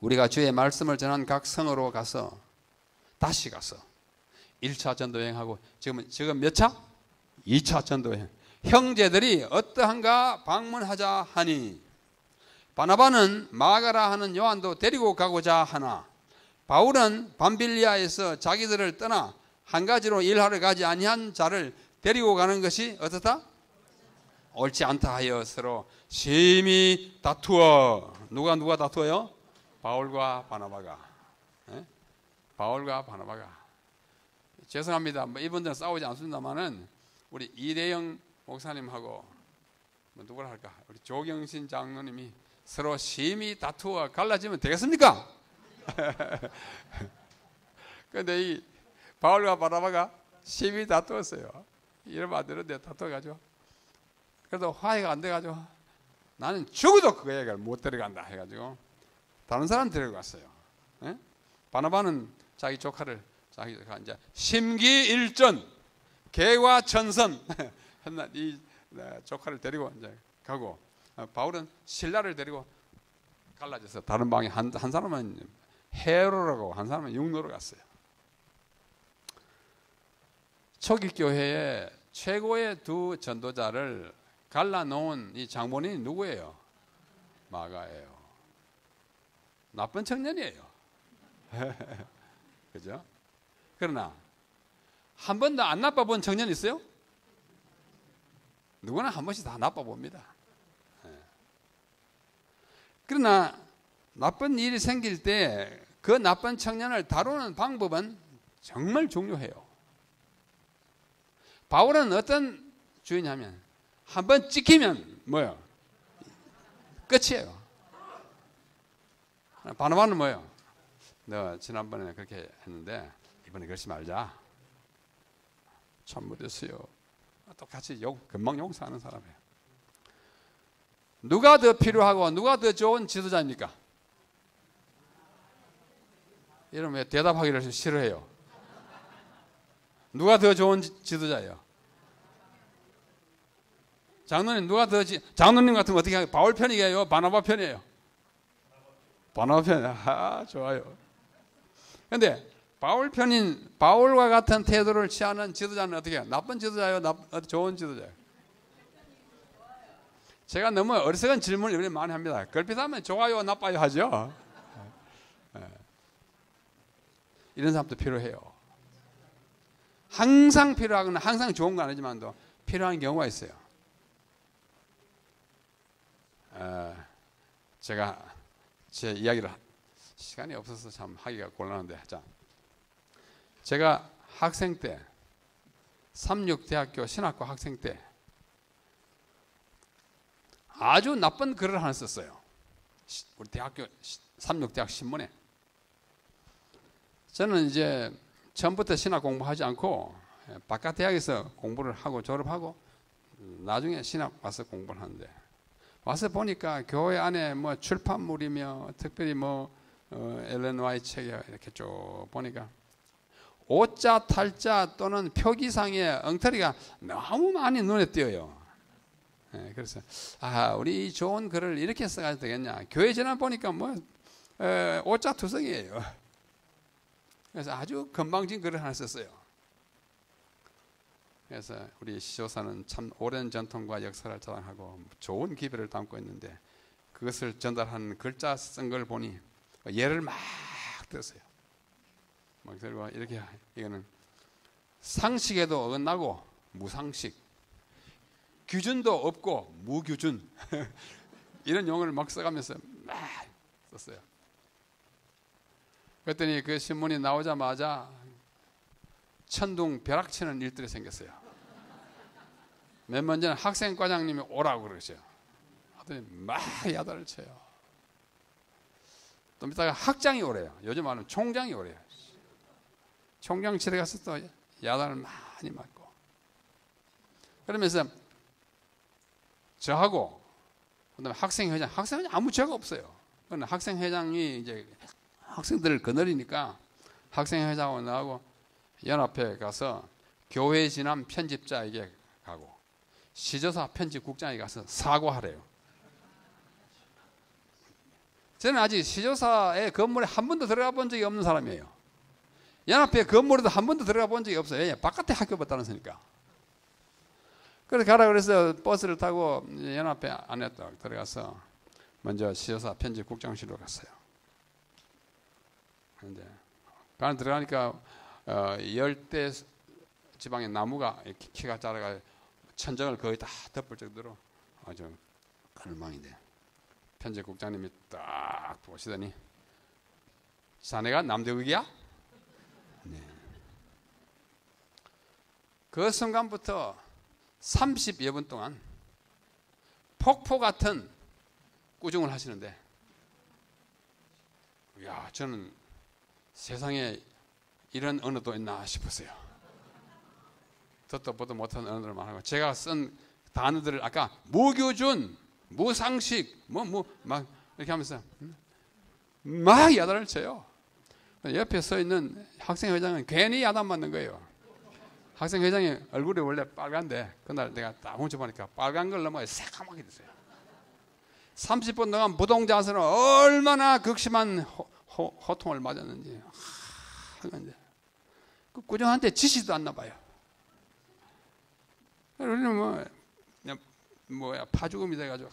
우리가 주의 말씀을 전한 각 성으로 다시 가서 1차 전도여행하고 지금 몇 차? 2차 전도여행. 형제들이 어떠한가 방문하자 하니 바나바는 마가라 하는 요한도 데리고 가고자 하나 바울은 밤빌리아에서 자기들을 떠나 한 가지로 일하러 가지 아니한 자를 데리고 가는 것이 어떻다? 옳지 않다 하여 서로 심히 다투어. 누가 다투어요? 바울과 바나바가. 네? 바울과 바나바가. 죄송합니다. 이분들은 싸우지 않습니다만은 우리 이대영 목사님하고 누구라 할까? 우리 조경신 장로님이 서로 심히 다투어 갈라지면 되겠습니까? 그런데 이 바울과 바나바가 심히 다투었어요. 이러면 안 되는데 다투어가지고 그래도 화해가 안 돼가지고 나는 죽어도 그 얘기를 못 데려간다 해가지고 다른 사람 데려갔어요. 예? 바나바는 자기 조카를 자기가 이제 심기일전 개과천선 이 조카를 데리고 이제 가고 바울은 신라를 데리고 갈라져서 다른 방에 한 사람은 헤로라고 한 사람은 육로로 갔어요. 초기 교회의 최고의 두 전도자를 갈라놓은 이 장본인이 누구예요? 마가예요. 나쁜 청년이에요. 그죠? 그러나 한 번도 안 나빠본 청년 있어요? 누구나 한 번씩 다 나빠봅니다. 그러나 나쁜 일이 생길 때 그 나쁜 청년을 다루는 방법은 정말 중요해요. 바울은 어떤 주의냐면 한 번 찍히면 뭐예요? 끝이에요. 바나바는 뭐예요? 너 지난번에 그렇게 했는데 이번에 그러지 말자. 참 못했어요. 똑같이 금방 용서하는 사람이에요. 누가 더 필요하고 누가 더 좋은 지도자입니까? 이러면 왜 대답하기를 싫어해요? 누가 더 좋은 지도자예요? 장로님 장로님 같은 거 어떻게 해요? 바울 편이에요? 바나바 편이에요? 바나바 편. 좋아요. 그런데 바울 편인 바울과 같은 태도를 취하는 지도자는 어떻게 해요? 나쁜 지도자예요? 좋은 지도자예요? 제가 너무 어리석은 질문을 많이 합니다. 걸핏하면 좋아요, 나빠요 하죠. 이런 사람도 필요해요. 항상 필요하거나 항상 좋은 건 아니지만도 필요한 경우가 있어요. 제가 제 이야기를 시간이 없어서 참 하기가 곤란한데, 자, 제가 학생 때 삼육대학교 신학과 학생 때 아주 나쁜 글을 하나 썼어요. 우리 대학교 삼육대학 신문에. 저는 이제 처음부터 신학 공부하지 않고 바깥 대학에서 공부를 하고 졸업하고 나중에 신학 와서 공부를 하는데, 와서 보니까 교회 안에 뭐 출판물이며 특별히 뭐 엘렌 와이트 책에 이렇게 쭉 보니까 오자 탈자 또는 표기상의 엉터리가 너무 많이 눈에 띄어요. 그래서 우리 좋은 글을 이렇게 써가지고 되겠냐. 교회 전화 보니까 뭐 오자 투성이에요. 그래서 아주 건방진 글을 하나 썼어요. 그래서 우리 시조사는 참 오랜 전통과 역사를 자랑하고 좋은 기별을 담고 있는데, 그것을 전달하는 글자 쓴 걸 보니 예를 막 들었어요. 그리고 이렇게, 이거는 상식에도 어긋나고 무상식, 규준도 없고 무규준 이런 용어를 막 써가면서 막 썼어요. 그랬더니 그 신문이 나오자마자 천둥 벼락치는 일들이 생겼어요. 맨 먼저는 학생과장님이 오라고 그러세요. 하더니 막 야단을 쳐요. 또 이따가 학장이 오래요. 요즘 말하면 총장이 오래요. 총장실에 가서 또 야단을 많이 맞고. 그러면서 저하고 그다음에 학생회장 아무 죄가 없어요. 그러나 학생회장이 이제 학생들을 거느리니까 학생회장하고 나하고 연합회 가서 교회 진압 편집자에게 가고 시조사 편집국장에게 가서 사과하래요. 저는 아직 시조사의 건물에 한 번도 들어가 본 적이 없는 사람이에요. 연합회 건물에도 한 번도 들어가 본 적이 없어요. 바깥에 학교 봤다는 소니까. 그래서 가라 그래서 버스를 타고 연합회 안에 들어가서 먼저 시조사 편집국장실로 갔어요. 그런데 그 들어가니까 열대 지방의 나무가 키가 자라가 천정을 거의 다 덮을 정도로 아주 갈망인데, 편집국장님이 딱 보시더니 자네가 남대국이야? 네. 그 순간부터 30여 분 동안 폭포 같은 꾸중을 하시는데, 야, 저는 세상에 이런 언어도 있나 싶었어요. 듣도 보도 못한 언어를 말하고, 제가 쓴 단어들을 아까 무교준, 무상식, 막 이렇게 하면서 막 야단을 쳐요. 옆에 서 있는 학생회장은 괜히 야단 맞는 거예요. 학생회장이 얼굴이 원래 빨간데 그날 내가 딱 훔쳐보니까 빨간 걸 넘어 새까맣게 됐어요. 30분 동안 무동자세로 얼마나 극심한 호통을 맞았는지. 그 꾸중한테 지시도 않나 봐요. 우리는 파죽음이 돼가지고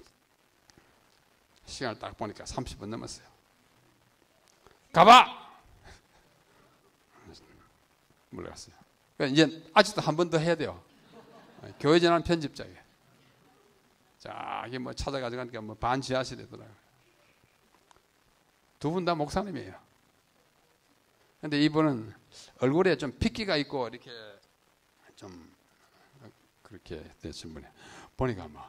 시간을 딱 보니까 30분 넘었어요. 가봐! 물러갔어요. 이제 아직도 한 번 더 해야 돼요. 교회 전환 편집자에게. 자, 이게 뭐 찾아가지고 가니까 뭐 반지하시더라고요. 두 분 다 목사님이에요. 근데 이분은 얼굴에 좀 핏기가 있고 이렇게 좀 그렇게 되신 분이 보니까 뭐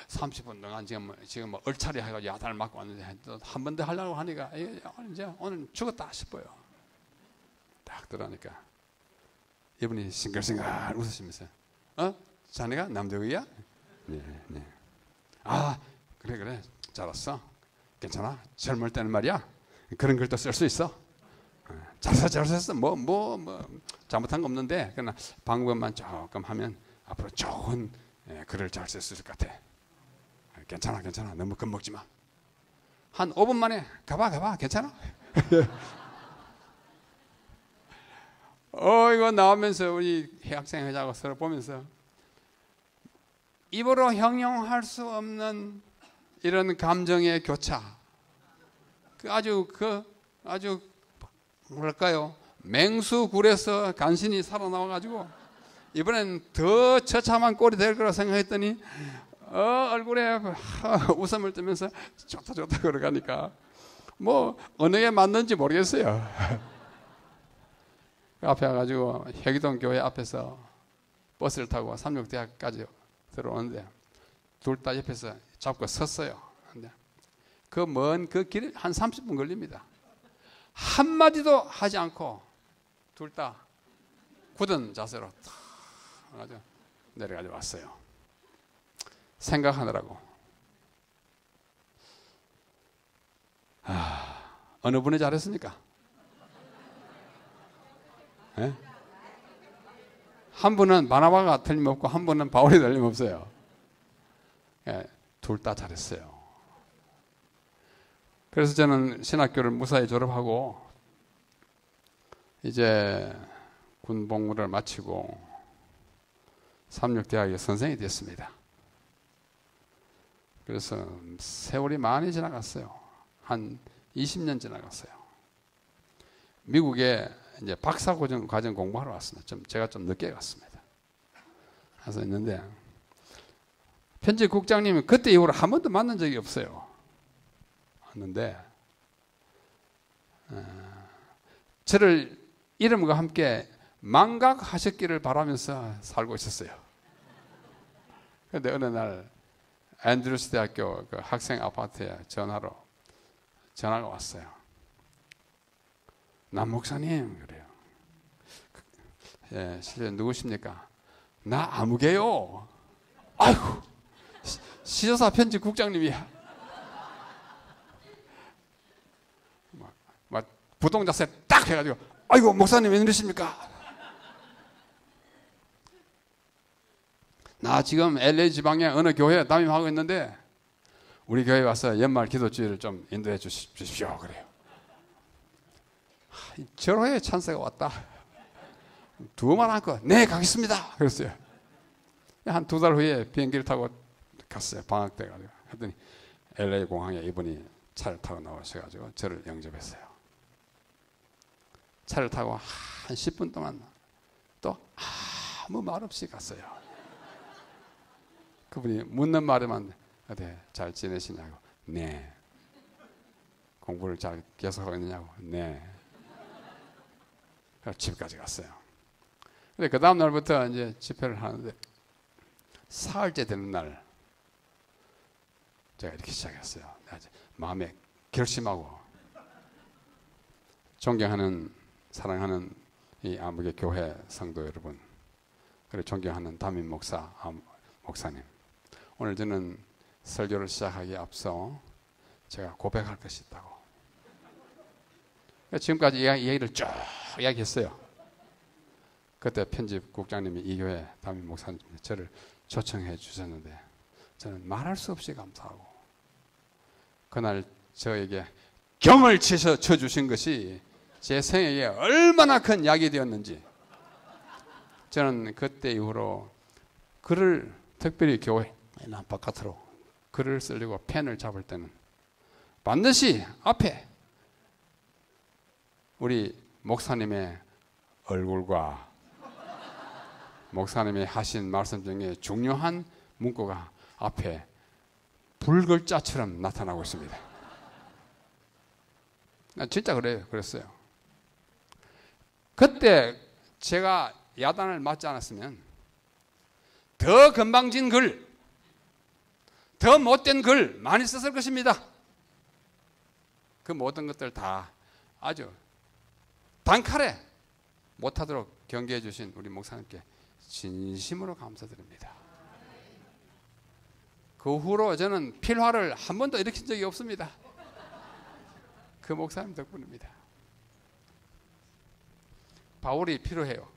30분 동안 지금 뭐 얼차리 해가지고 야단을 맞고 왔는데 한 번 더 하려고 하니까 이제 오늘 죽었다 싶어요. 딱 들어가니까 이분이 싱글싱글 웃으시면서 자네가 남대구이야? 네. 아 그래 잘 왔어. 괜찮아. 젊을 때는 말이야 그런 글도 쓸 수 있어. 잘 썼어. 뭐 잘못한 거 없는데 그러나 방법만 조금 하면 앞으로 좋은 글을 잘 쓸 수 있을 것 같아. 괜찮아. 너무 겁먹지 마. 한 5분 만에 가봐. 괜찮아? 이거 나오면서 우리 학생 회장하고 서로 보면서 입으로 형용할 수 없는 이런 감정의 교차. 아주 뭐랄까요? 맹수굴에서 간신히 살아나와가지고 이번엔 더 처참한 꼴이 될 거라 생각했더니 얼굴에 웃음을 뜨면서 좋다 걸어가니까 뭐 어느 게 맞는지 모르겠어요. 앞에 와가지고 혁이동 교회 앞에서 버스를 타고 삼육대학까지 들어오는데 둘 다 옆에서 잡고 섰어요. 근데 그 먼 그 길이 한 30분 걸립니다. 한마디도 하지 않고 둘 다 굳은 자세로 탁 내려가지고 왔어요. 생각하느라고. 어느 분이 잘했습니까? 네? 한 분은 바나바가 틀림없고 한 분은 바울이 틀림없어요. 네, 둘 다 잘했어요. 그래서 저는 신학교를 무사히 졸업하고 이제 군복무를 마치고 삼육대학의 선생이 됐습니다. 그래서 세월이 많이 지나갔어요. 한 20년 지나갔어요. 미국에 이제 박사 과정 공부하러 왔습니다. 제가 좀 늦게 갔습니다. 가서 있는데 편집국장님이 그때 이후로 한 번도 만난 적이 없어요. 왔는데 저를 이름과 함께 망각하셨기를 바라면서 살고 있었어요. 그런데 어느 날 앤드루스 대학교 그 학생 아파트에 전화가 왔어요. 남 목사님 그래요. 예, 실제 누구십니까? 나 아무개요. 아이고 시조사 편집국장님이야. 막 부동 자세 딱 해가지고 아이고 목사님 왜 이러십니까? 나 지금 LA 지방에 어느 교회에 담임하고 있는데 우리 교회 와서 연말 기도주일을 좀 인도해 주십시오 그래요. 절호의 찬스가 왔다. 두말 않고 네 가겠습니다 그랬어요. 한 2달 후에 비행기를 타고 갔어요. 방학 때 가지고 했더니 LA 공항에 이분이 차를 타고 나오셔가지고 저를 영접했어요. 차를 타고 한 10분 동안 또 아무 말 없이 갔어요. 그분이 묻는 말에만 네, 잘 지내시냐고 네. 공부를 잘 계속하고 있느냐고 네. 그래서 집까지 갔어요. 근데 그 다음 날부터 이제 집회를 하는데 사흘째 되는 날 제가 이렇게 시작했어요. 마음에 결심하고 존경하는 사랑하는 이 아무개 교회 성도 여러분, 그리고 존경하는 담임 목사님, 오늘 저는 설교를 시작하기에 앞서 제가 고백할 것이 있다고. 지금까지 이 얘기를 쭉 이야기했어요. 그때 편집국장님이 이 교회 담임 목사님 저를 초청해 주셨는데 저는 말할 수 없이 감사하고 그날 저에게 경을 쳐주신 것이 제 생애에 얼마나 큰 약이 되었는지 저는 그때 이후로 글을 특별히 교회 바깥으로 글을 쓰려고 펜을 잡을 때는 반드시 앞에 우리 목사님의 얼굴과 목사님이 하신 말씀 중에 중요한 문구가 앞에 불글자처럼 나타나고 있습니다. 진짜 그랬어요. 그때 제가 야단을 맞지 않았으면 더 건방진 글, 더 못된 글 많이 썼을 것입니다. 그 모든 것들 다 아주 단칼에 못하도록 경계해 주신 우리 목사님께 진심으로 감사드립니다. 그 후로 저는 필화를 한 번도 일으킨 적이 없습니다. 그 목사님 덕분입니다. 바울이 필요해요.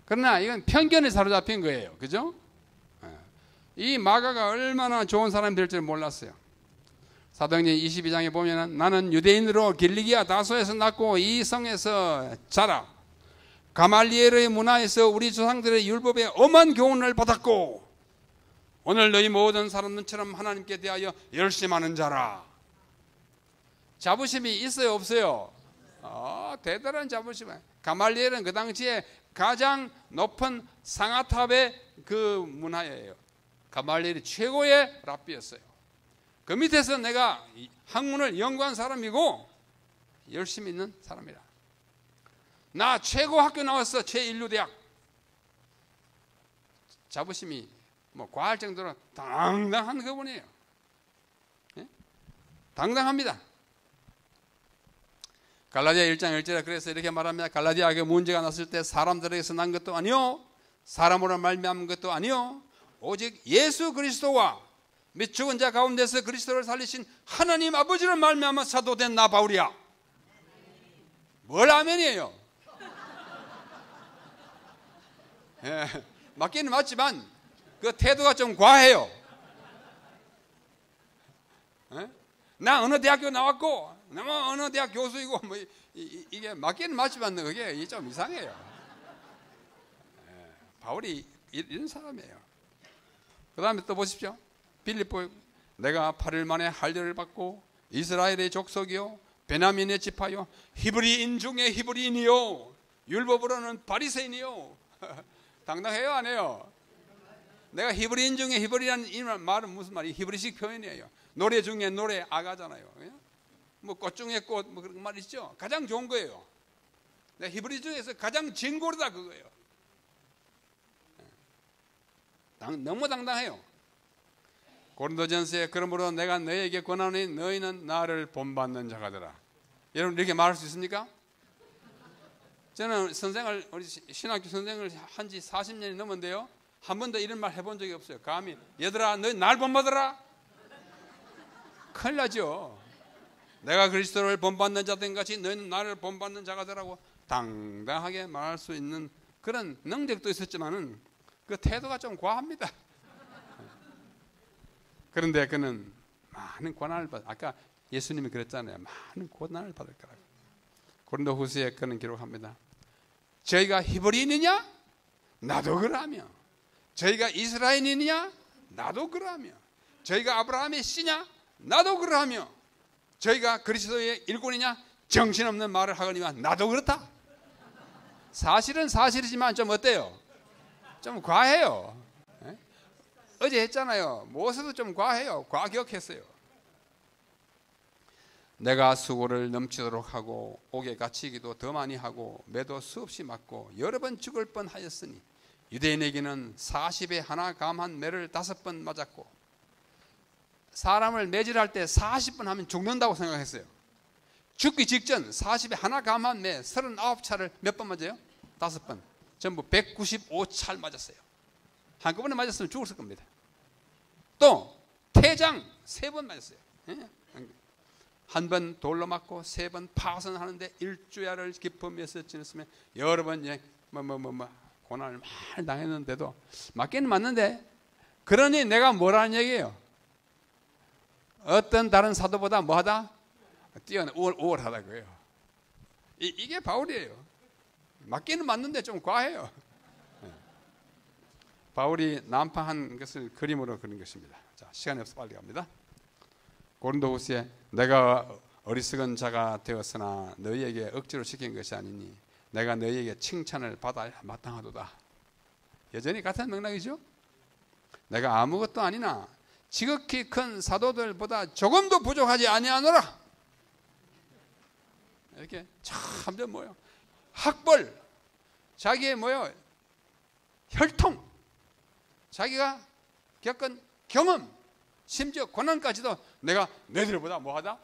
그러나 이건 편견에 사로잡힌 거예요. 그죠? 이 마가가 얼마나 좋은 사람이 될 줄 몰랐어요. 사도행전 22장에 보면 나는 유대인으로 길리기아 다소에서 났고 이 성에서 자라 가말리엘의 문화에서 우리 조상들의 율법에 엄한 교훈을 받았고 오늘 너희 모든 사람들처럼 하나님께 대하여 열심하는 자라. 자부심이 있어요 없어요? 대단한 자부심. 가말리엘은 그 당시에 가장 높은 상아탑의 그 문화예요. 가말리엘이 최고의 랍비였어요. 그 밑에서 내가 학문을 연구한 사람이고 열심히 있는 사람이라. 나 최고 학교 나왔어. 최인류대학. 자부심이 과할 정도로 당당한 그분이에요. 예? 당당합니다. 갈라디아 1장 1절에 그래서 이렇게 말합니다. 갈라디아에게 문제가 났을 때 사람들에게서 난 것도 아니요 사람으로 말미암은 것도 아니요 오직 예수 그리스도와 및 죽은 자 가운데서 그리스도를 살리신 하나님 아버지를 말미암아 사도된 나 바울이야. 뭘 아멘이에요? 예, 맞기는 맞지만 그 태도가 좀 과해요. 예? 나 어느 대학교 나왔고 나 어느 대학 교수이고 뭐 이게 맞기는 맞지만 그게 좀 이상해요. 예, 바울이 이런 사람이에요. 그 다음에 또 보십시오. 빌립보 내가 8일 만에 할례를 받고 이스라엘의 족속이요 베냐민의 지파요 히브리인 중에 히브리인이요 율법으로는 바리새인이요. 당당해요 안 해요? 내가 히브리인 중에 히브리라는 말은 무슨 말이에요? 히브리식 표현이에요. 노래 중에 노래 아가잖아요. 뭐 꽃 중에 꽃 뭐 그런 말 있죠. 가장 좋은 거예요. 내가 히브리 중에서 가장 진고르다 그거예요. 너무 당당해요. 고린도전서에 그러므로 내가 너희에게 권하노니 너희는 나를 본받는 자가되라. 여러분 이렇게 말할 수 있습니까? 저는 우리 신학교 선생을 한 지 40년이 넘었는데요. 한 번도 이런 말 해본 적이 없어요. 감히 얘들아 너희 날 본받아라. 큰일 나죠. 내가 그리스도를 본받는 자된 같이 너희는 나를 본받는 자가 되라고 당당하게 말할 수 있는 그런 능력도 있었지만은 그 태도가 좀 과합니다. 그런데 그는 많은 고난을 아까 예수님이 그랬잖아요. 많은 고난을 받을 거라고. 고린도후서에 그는 기록합니다. 저희가 히브리인이냐? 나도 그러하며. 저희가 이스라엘인이냐? 나도 그러하며. 저희가 아브라함의 씨냐? 나도 그러하며. 저희가 그리스도의 일꾼이냐? 정신없는 말을 하거니와 나도 그렇다. 사실은 사실이지만 좀 어때요? 좀 과해요. 어제 했잖아요. 모세도 좀 과해요. 과격했어요. 내가 수고를 넘치도록 하고 옥에 갇히기도 더 많이 하고 매도 수없이 맞고 여러 번 죽을 뻔하였으니 유대인에게는 40에 하나 감한 매를 5번 맞았고 사람을 매질할 때 40번 하면 죽는다고 생각했어요. 죽기 직전 40에 하나 감한 매 39차를 몇 번 맞아요? 5번. 전부 195차를 맞았어요. 한꺼번에 맞았으면 죽었을 겁니다. 또 태장 3번 맞았어요. 한 번 돌로 맞고 3번 파선하는데 일주야를 기쁨에서 지냈으면 여러 번 고난을 많이 당했는데도 맞기는 맞는데 그러니 내가 뭐라는 얘기예요? 어떤 다른 사도보다 뭐하다? 우월하다 그래요. 이게 바울이에요. 맞기는 맞는데 좀 과해요. 바울이 난파한 것을 그림으로 그린 것입니다. 자, 시간이 없어 빨리 갑니다. 고린도후서에 내가 어리석은 자가 되었으나 너희에게 억지로 시킨 것이 아니니 내가 너희에게 칭찬을 받아야 마땅하도다. 여전히 같은 맥락이죠. 내가 아무것도 아니나 지극히 큰 사도들보다 조금도 부족하지 아니하노라. 이렇게 참전 뭐요? 학벌, 자기의 뭐요? 혈통, 자기가 겪은 경험, 심지어 고난까지도 내가 너희들보다 뭐하다?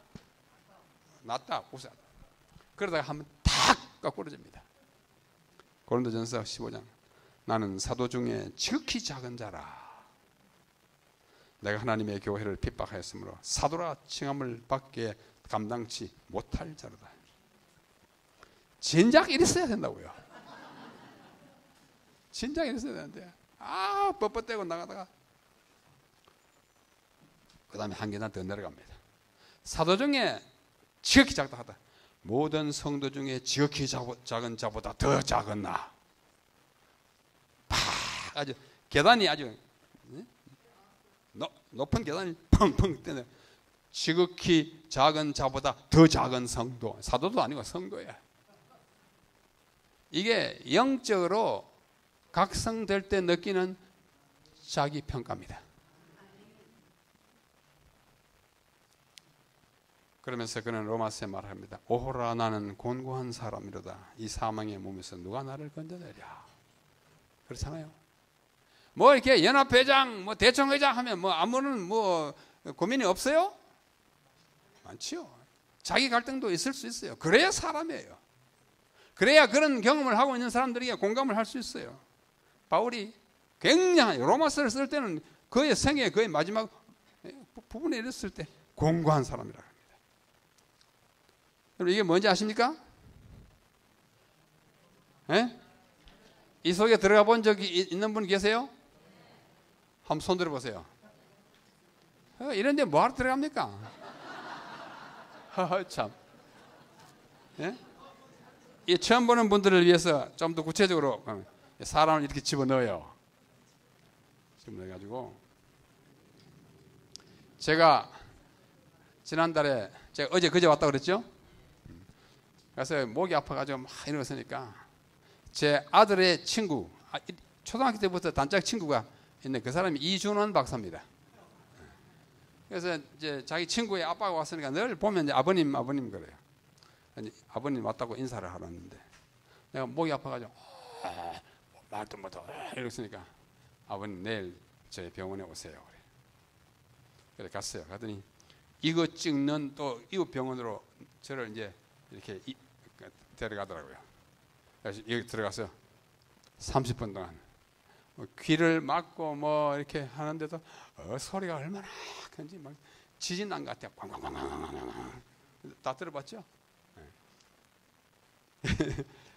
낫다, 우세하다. 그러다가 한번 탁 꺾어집니다. 고린도전서 15장 나는 사도 중에 지극히 작은 자라. 내가 하나님의 교회를 핍박하였으므로 사도라 칭함을 받기에 감당치 못할 자로다. 진작 이랬어야 된다고요. 진작 이랬어야 되는데 뻣뻣대고 나가다가 그 다음에 한 계단 더 내려갑니다. 사도 중에 지극히 작다 하다. 모든 성도 중에 지극히 작은 자보다 더 작은 나. 아주 계단이 아주 높은 계단이 펑펑 뜨네. 지극히 작은 자보다 더 작은 성도. 사도도 아니고 성도야. 이게 영적으로 각성될 때 느끼는 자기 평가입니다. 그러면서 그는 로마서에 말합니다. 오호라 나는 곤고한 사람이로다. 이 사망의 몸에서 누가 나를 건져내랴. 그렇잖아요. 뭐 이렇게 연합회장, 뭐 대청회장 하면 뭐 아무런 뭐 고민이 없어요? 많지요. 자기 갈등도 있을 수 있어요. 그래야 사람이에요. 그래야 그런 경험을 하고 있는 사람들에게 공감을 할 수 있어요. 바울이 굉장히 로마서를 쓸 때는 그의 생애 그의 마지막 부분에 이랬을 때 공고한 사람이라고 합니다. 여러분 이게 뭔지 아십니까? 예? 이 속에 들어가 본 적이 있는 분 계세요? 한번 손 들어보세요. 이런 데 뭐하러 들어갑니까? 참. 예? 이 처음 보는 분들을 위해서 좀 더 구체적으로 사람을 이렇게 집어넣어요. 집어넣어가지고 제가 지난달에 제가 어제 그제 왔다고 그랬죠? 그래서 목이 아파가지고 막 이러었으니까 제 아들의 친구, 초등학교 때부터 단짝 친구가 있는데 그 사람이 이준원 박사입니다. 그래서 이제 자기 친구의 아빠가 왔으니까 늘 보면 이제 아버님 그래요. 아버님 왔다고 인사를 하라는데 내가 목이 아파가지고 말도 못하고 이랬으니까 아버님 내일 저희 병원에 오세요. 그래 갔어요. 갔더니 이거 찍는 또 이웃 병원으로 저를 이제 이렇게 데려가더라고요. 그래서 여기 들어가서 30분 동안 귀를 막고 뭐 이렇게 하는데도 소리가 얼마나 큰지 막 지진 난 것 같아요. 꽝꽝꽝꽝꽝꽝 다 들어봤죠?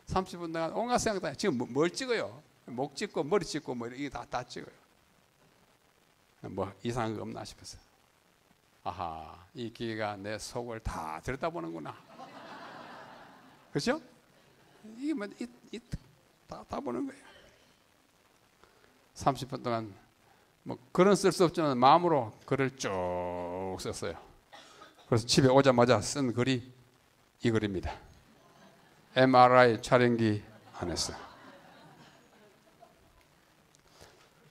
30분 동안 온갖 생각 다 지금 뭘 찍어요? 목 찍고 머리 찍고 뭐 이게 다 찍어요. 뭐 이상한 거 없나 싶어서 아하 이 기계가 내 속을 다 들여다보는구나. 그렇죠? 이게 뭐 다 보는 거예요. 30분 동안 뭐 글은 쓸 수 없지만 마음으로 글을 쭉 썼어요. 그래서 집에 오자마자 쓴 글이 이 글입니다. MRI 촬영기 안에서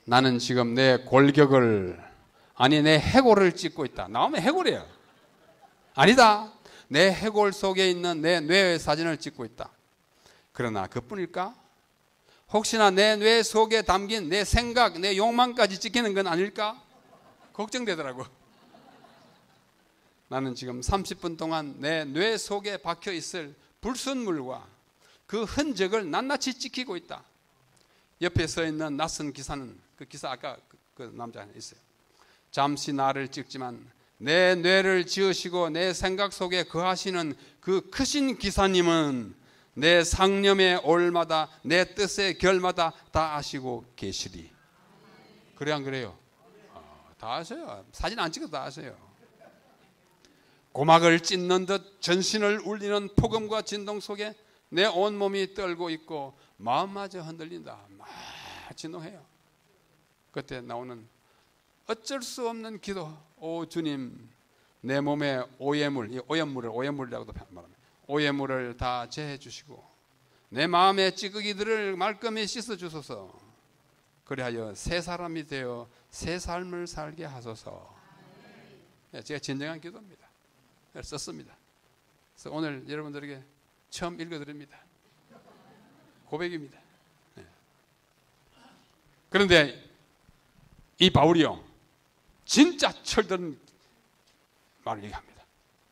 나는 지금 내 골격을 아니 내 해골을 찍고 있다. 나오면 해골이에요. 아니다. 내 해골 속에 있는 내 뇌의 사진을 찍고 있다. 그러나 그뿐일까? 혹시나 내 뇌 속에 담긴 내 생각, 내 욕망까지 찍히는 건 아닐까? 걱정되더라고. 나는 지금 30분 동안 내 뇌 속에 박혀 있을 불순물과 그 흔적을 낱낱이 찍히고 있다. 옆에 서 있는 낯선 기사는 그 기사 아까 그 남자 있어요. 잠시 나를 찍지만 내 뇌를 지으시고 내 생각 속에 거하시는 그 크신 기사님은 내 상념의 올마다 내 뜻의 결마다 다 아시고 계시리. 그래 안 그래요? 다 아셔요. 사진 안 찍어도 다 아셔요. 고막을 찢는 듯 전신을 울리는 폭음과 진동 속에 내 온몸이 떨고 있고 마음마저 흔들린다. 막 진동해요. 그때 나오는 어쩔 수 없는 기도. 오 주님, 내 몸에 오염물이라고도 말합니다. 오염물을 다 제해 주시고 내 마음의 찌꺼기들을 말끔히 씻어 주소서. 그리하여 새 사람이 되어 새 삶을 살게 하소서. 제가 진정한 기도입니다. 썼습니다. 그래서 오늘 여러분들에게 처음 읽어드립니다. 고백입니다. 그런데 이 바울이요 진짜 철든 말을 얘기합니다.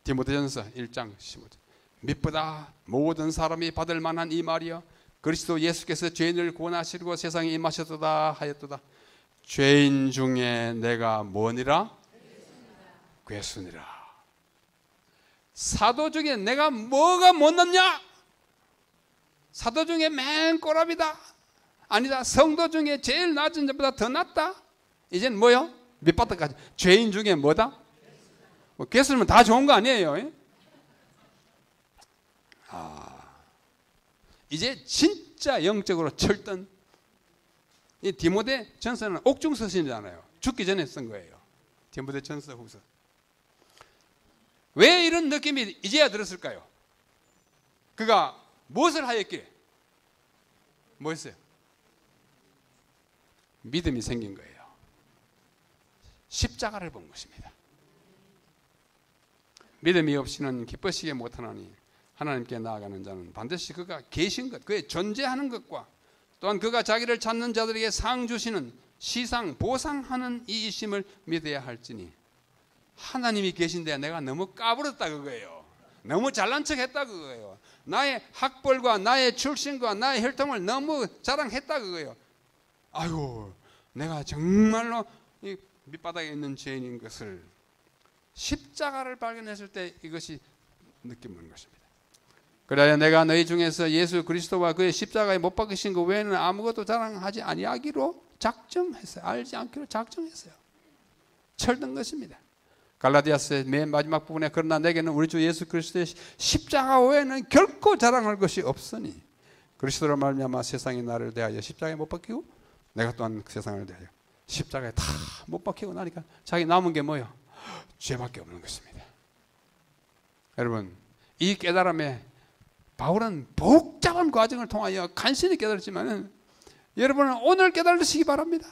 디모데전서 1장 15절 믿보다 모든 사람이 받을 만한 이 말이여 그리스도 예수께서 죄인을 구원하시려고 세상에 임하셨도다 하였도다. 죄인 중에 내가 뭐니라? 괴순이라. 사도 중에 내가 뭐가 못났냐? 사도 중에 맨 꼬랍이다. 아니다. 성도 중에 제일 낮은 자보다 더 낫다. 이젠 뭐요? 밑바닥까지. 죄인 중에 뭐다? 뭐 괴수면 다 좋은 거 아니에요? 이제 진짜 영적으로 철든. 이 디모데 전서는 옥중서신이잖아요. 죽기 전에 쓴 거예요. 디모데 전서 후서. 왜 이런 느낌이 이제야 들었을까요? 그가 무엇을 하였기에? 뭐 했어요? 믿음이 생긴 거예요. 십자가를 본 것입니다. 믿음이 없이는 기쁘시게 못하나니 하나님께 나아가는 자는 반드시 그가 계신 것, 그의 존재하는 것과 또한 그가 자기를 찾는 자들에게 상 주시는 시상, 보상하는 이이심을 믿어야 할지니 하나님이 계신데 내가 너무 까불었다 그거예요. 너무 잘난 척 했다 그거예요. 나의 학벌과 나의 출신과 나의 혈통을 너무 자랑했다 그거예요. 아이고, 내가 정말로 이 밑바닥에 있는 죄인인 것을 십자가를 발견했을 때 이것이 느끼는 것입니다. 그래야 내가 너희 중에서 예수 그리스도와 그의 십자가에 못 박히신 것 외에는 아무것도 자랑하지 아니하기로 작정했어요. 알지 않기로 작정했어요. 철든 것입니다. 갈라디아서의 맨 마지막 부분에 그러나 내게는 우리 주 예수 그리스도의 십자가 외에는 결코 자랑할 것이 없으니 그리스도로 말미암아 세상이 나를 대하여 십자가에 못 박히고 내가 또한 세상을 대하여 십자가에 다 못 박히고 나니까 자기 남은 게 뭐예요? 죄밖에 없는 것입니다. 여러분, 이 깨달음에 바울은 복잡한 과정을 통하여 간신히 깨달았지만 여러분은 오늘 깨달으시기 바랍니다.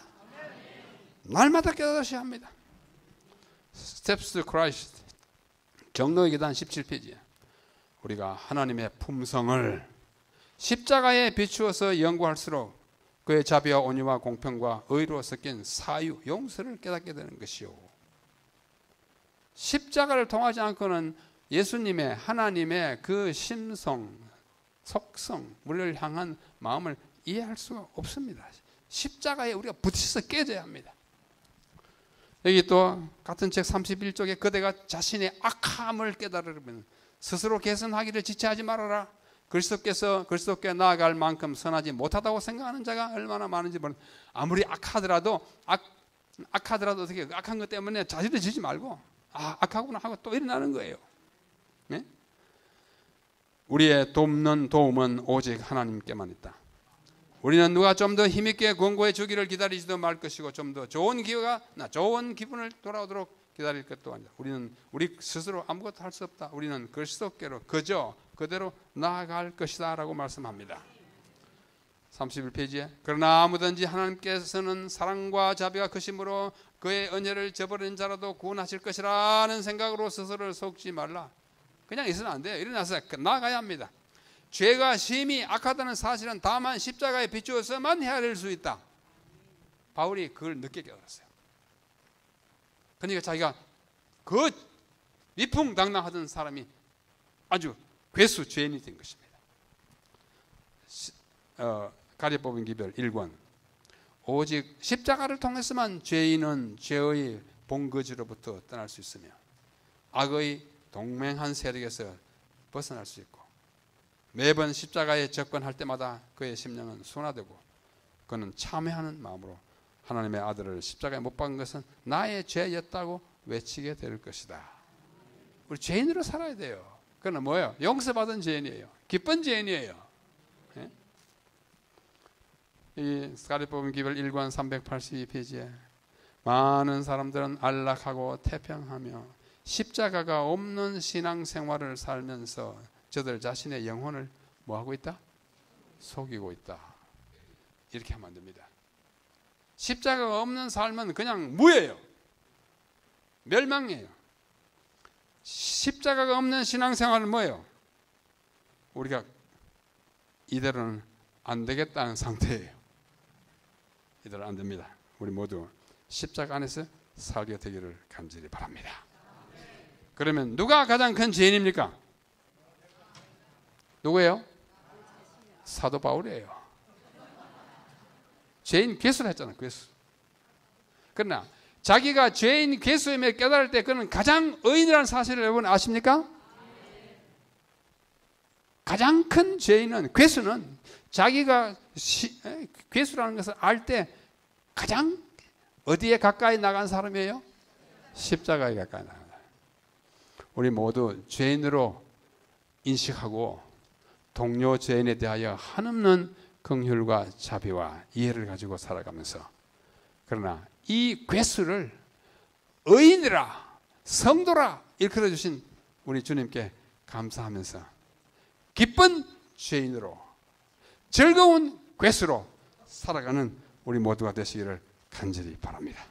날마다 깨달으셔야 합니다. Steps to Christ, 정로의 계단 17페이지에 우리가 하나님의 품성을 십자가에 비추어서 연구할수록 그의 자비와 온유와 공평과 의로 섞인 사유, 용서를 깨닫게 되는 것이요. 십자가를 통하지 않고는 예수님의 하나님의 그 심성, 속성, 우리를 향한 마음을 이해할 수가 없습니다. 십자가에 우리가 부딪혀서 깨져야 합니다. 여기 또 같은 책 31쪽에 그대가 자신의 악함을 깨달으면 스스로 개선하기를 지체하지 말아라. 그리스도께 나아갈 만큼 선하지 못하다고 생각하는 자가 얼마나 많은지 모르는. 아무리 악하더라도 어떻게 악한 것 때문에 자신을 지지 말고 악하구나 하고 또 일어나는 거예요. 네? 우리의 돕는 도움은 오직 하나님께만 있다. 우리는 누가 좀 더 힘있게 권고해 주기를 기다리지도 말 것이고 좀 더 좋은 기분을 돌아오도록 기다릴 것도 아니다. 우리는 우리 스스로 아무것도 할 수 없다. 우리는 그리스도께로 그대로 나아갈 것이다 라고 말씀합니다. 31페이지에 그러나 아무든지 하나님께서는 사랑과 자비가 크심으로 그의 은혜를 저버린 자라도 구원하실 것이라는 생각으로 스스로를 속지 말라. 그냥 있으면 안 돼요. 일어나서 나아가야 합니다. 죄가 심히 악하다는 사실은 다만 십자가에 비추어서만 헤아릴 수 있다. 바울이 그걸 늦게 깨달았어요. 그러니까 자기가 그 위풍당당하던 사람이 아주 괴수 죄인이 된 것입니다. 가려 뽑은 기별 1권 오직 십자가를 통해서만 죄인은 죄의 본거지로부터 떠날 수 있으며 악의 동맹한 세력에서 벗어날 수 있고 매번 십자가에 접근할 때마다 그의 심령은 순화되고 그는 참회하는 마음으로 하나님의 아들을 십자가에 못 박은 것은 나의 죄였다고 외치게 될 것이다. 우리 죄인으로 살아야 돼요. 그는 뭐예요? 용서받은 죄인이에요. 기쁜 죄인이에요. 네? 이 스가랴 뽑은 기별 1권 382페이지에 많은 사람들은 안락하고 태평하며 십자가가 없는 신앙생활을 살면서 저들 자신의 영혼을 뭐하고 있다? 속이고 있다. 이렇게 하면 안 됩니다. 십자가가 없는 삶은 그냥 무예요. 멸망이에요. 십자가가 없는 신앙생활은 뭐예요? 우리가 이대로는 안 되겠다는 상태예요. 이대로 안 됩니다. 우리 모두 십자가 안에서 살게 되기를 간절히 바랍니다. 그러면 누가 가장 큰 죄인입니까? 누구예요? 사도 바울이에요. 죄인 괴수를 했잖아요. 괴수. 그러나 자기가 죄인 괴수임을 깨달을 때 그는 가장 의인이라는 사실을 여러분 아십니까? 가장 큰 죄인은 괴수는 자기가 괴수라는 것을 알 때 가장 어디에 가까이 나간 사람이에요? 십자가에 가까이 나간 사람. 우리 모두 죄인으로 인식하고 동료 죄인에 대하여 한없는 긍휼과 자비와 이해를 가지고 살아가면서 그러나 이 괴수를 의인이라 성도라 일컬어 주신 우리 주님께 감사하면서 기쁜 죄인으로 즐거운 괴수로 살아가는 우리 모두가 되시기를 간절히 바랍니다.